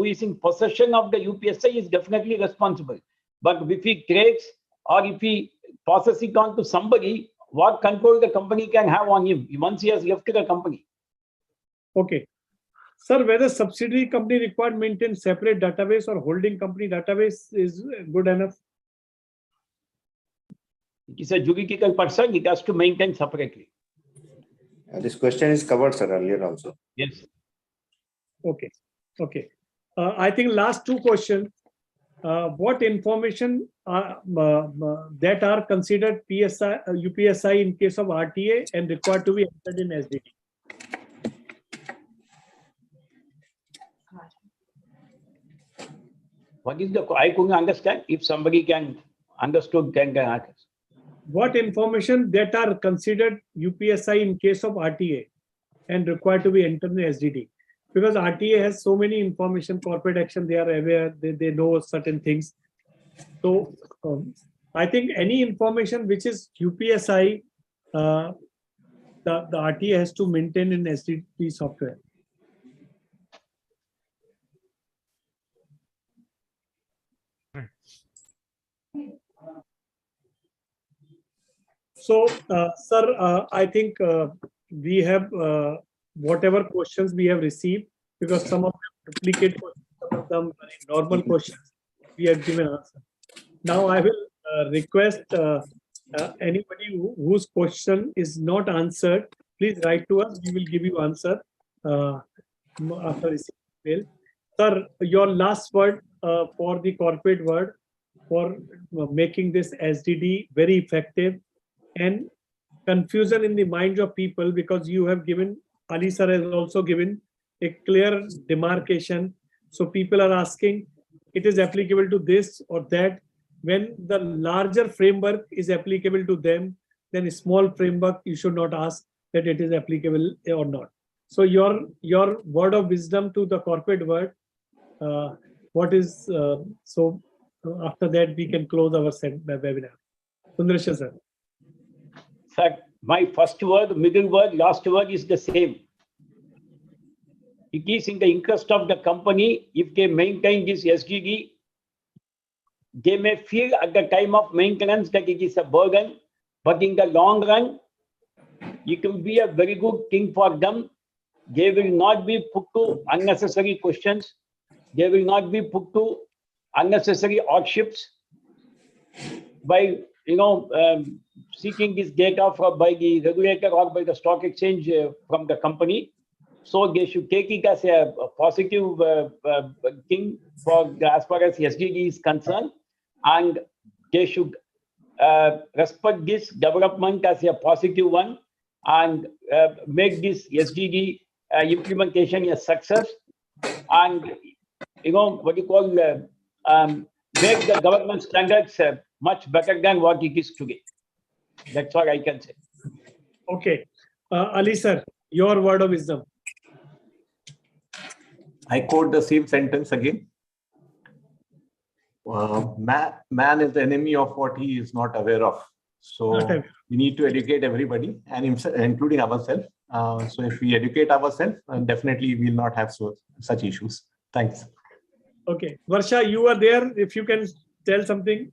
is in possession of the UPSI is definitely responsible. But if he trades or if he passes it on to somebody, what control the company can have on him once he has left the company? Okay. Sir, whether subsidiary company required to maintain separate database or holding company database is good enough? It is a juridical person, it has to maintain separately. This question is covered, sir, earlier also. Yes. Okay. Okay. I think last two questions. What information that are considered UPSI in case of RTA and required to be entered in SDD? What is the, I couldn't understand. If somebody can understood, can ask. What information that are considered UPSI in case of RTA and required to be entered in SDD? Because RTA has so many information, corporate action, they are aware, they know certain things. So I think any information which is UPSI, the RTA has to maintain in SDD software. So, sir, I think we have whatever questions we have received, because some of them duplicate questions, some of them very normal questions, we have given answer. Now I will request anybody whose question is not answered, please write to us. We will give you answer after receiving mail. Sir, your last word for the corporate world for making this SDD very effective and confusion in the minds of people, because you have given, Ali sir has also given a clear demarcation. So people are asking, it is applicable to this or that. When the larger framework is applicable to them, then a small framework, you should not ask that it is applicable or not. So your word of wisdom to the corporate world, what is, so after that we can close our webinar. Sundaresh sir. Sir, my first word, middle word, last word is the same. it is in the interest of the company if they maintain this SDD. They may feel at the time of maintenance that it is a burden, but in the long run, it will be a very good thing for them. They will not be put to unnecessary questions. They will not be put to unnecessary hardships by seeking this data by the regulator or by the stock exchange from the company. So they should take it as a positive thing as far as SDD is concerned, and they should respect this development as a positive one and make this SDD implementation a success, and make the government standards much better than what it is today. That's what I can say. Okay. Ali sir, your word of wisdom. I quote the same sentence again. Man is the enemy of what he is not aware of. So we need to educate everybody, and including ourselves. So if we educate ourselves, definitely we will not have such issues. Thanks. Okay. Varsha, you are there. If you can tell something.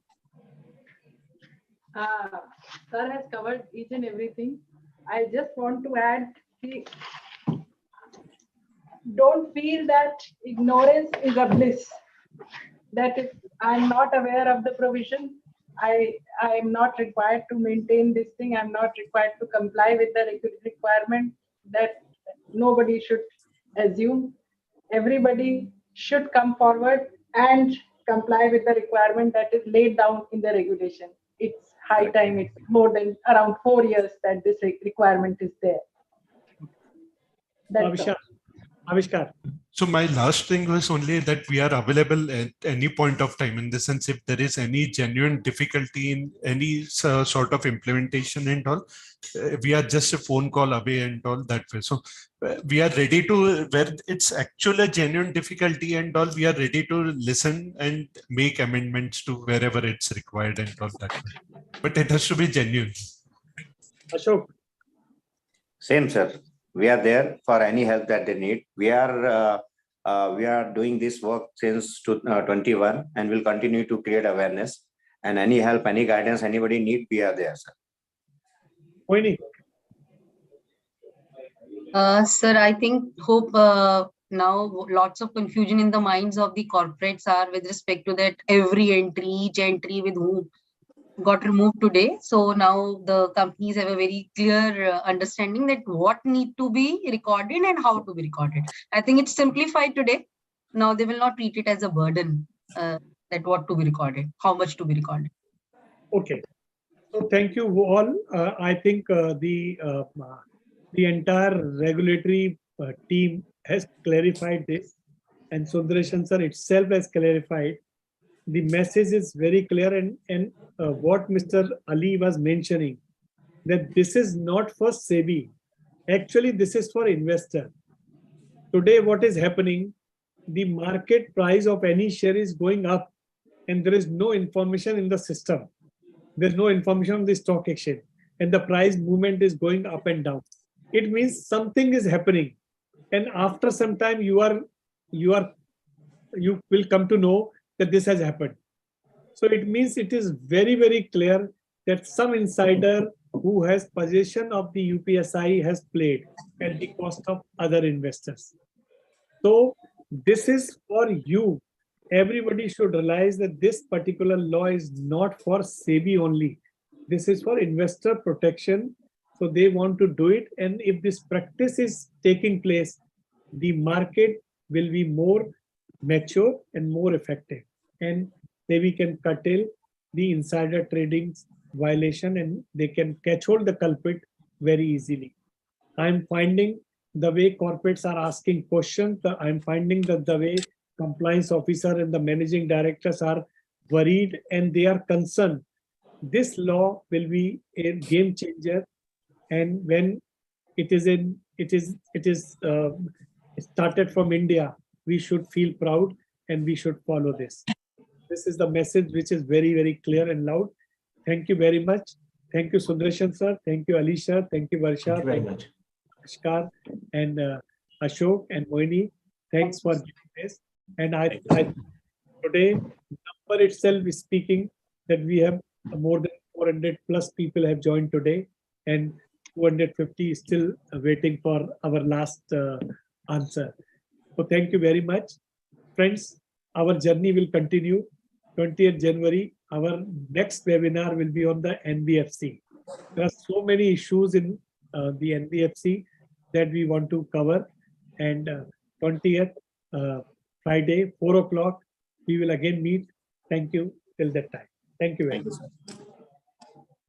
Sir has covered each and everything. I just want to add, don't feel that ignorance is a bliss. That if I'm not aware of the provision, I am not required to maintain this thing. I'm not required to comply with the requirement. That nobody should assume. Everybody should come forward and comply with the requirement that is laid down in the regulation. It's high time. It's more than around 4 years that this requirement is there. Avishkar. So my last thing was only that we are available at any point of time, in the sense if there is any genuine difficulty in any sort of implementation and all, we are just a phone call away and all that way. So we are ready to, where it's actually a genuine difficulty and all, we are ready to listen and make amendments to wherever it's required and all that way. But it has to be genuine. Ashok. Same, sir. We are there for any help that they need. We are doing this work since 21 and will continue to create awareness. And any help, any guidance anybody need, we are there, sir. Sir, I hope now lots of confusion in the minds of the corporates are with respect to that each entry with whom got removed today. So now the companies have a very clear understanding that what need to be recorded and how to be recorded. I think it's simplified today. Now they will not treat it as a burden that what to be recorded, how much to be recorded. Okay. So thank you all. I think the entire regulatory team has clarified this, and Sundareshan sir itself has clarified. The message is very clear, and what Mr. Ali was mentioning, that this is not for SEBI. Actually, this is for investor. Today, what is happening? The market price of any share is going up, and there is no information in the system. There's no information on the stock exchange, and the price movement is going up and down. It means something is happening, and after some time, you will come to know that this has happened. So it means it is very, very clear that some insider who has possession of the UPSI has played at the cost of other investors. So this is for you. Everybody should realize that this particular law is not for SEBI only. This is for investor protection. So they want to do it. And if this practice is taking place, the market will be more mature and more effective. And SEBI can curtail the insider trading violation, and they can catch hold the culprit very easily. I'm finding the way corporates are asking questions, I'm finding that the way compliance officer and the managing directors are worried and they are concerned. This law will be a game changer, and when it is started from India, we should feel proud and we should follow this. This is the message which is very, very clear and loud. Thank you very much. Thank you, Sundareshan sir. Thank you, Alisha. Thank you, Varsha. Thank you very much. Ashkar. And Ashok and Moini, thanks for giving this. And I today number itself is speaking that we have more than 400 plus people have joined today, and 250 is still waiting for our last answer. So thank you very much. Friends, our journey will continue. 20th January, our next webinar will be on the NBFC. There are so many issues in the NBFC that we want to cover. And 20th, Friday, 4 o'clock, we will again meet. Thank you till that time. Thank you very much.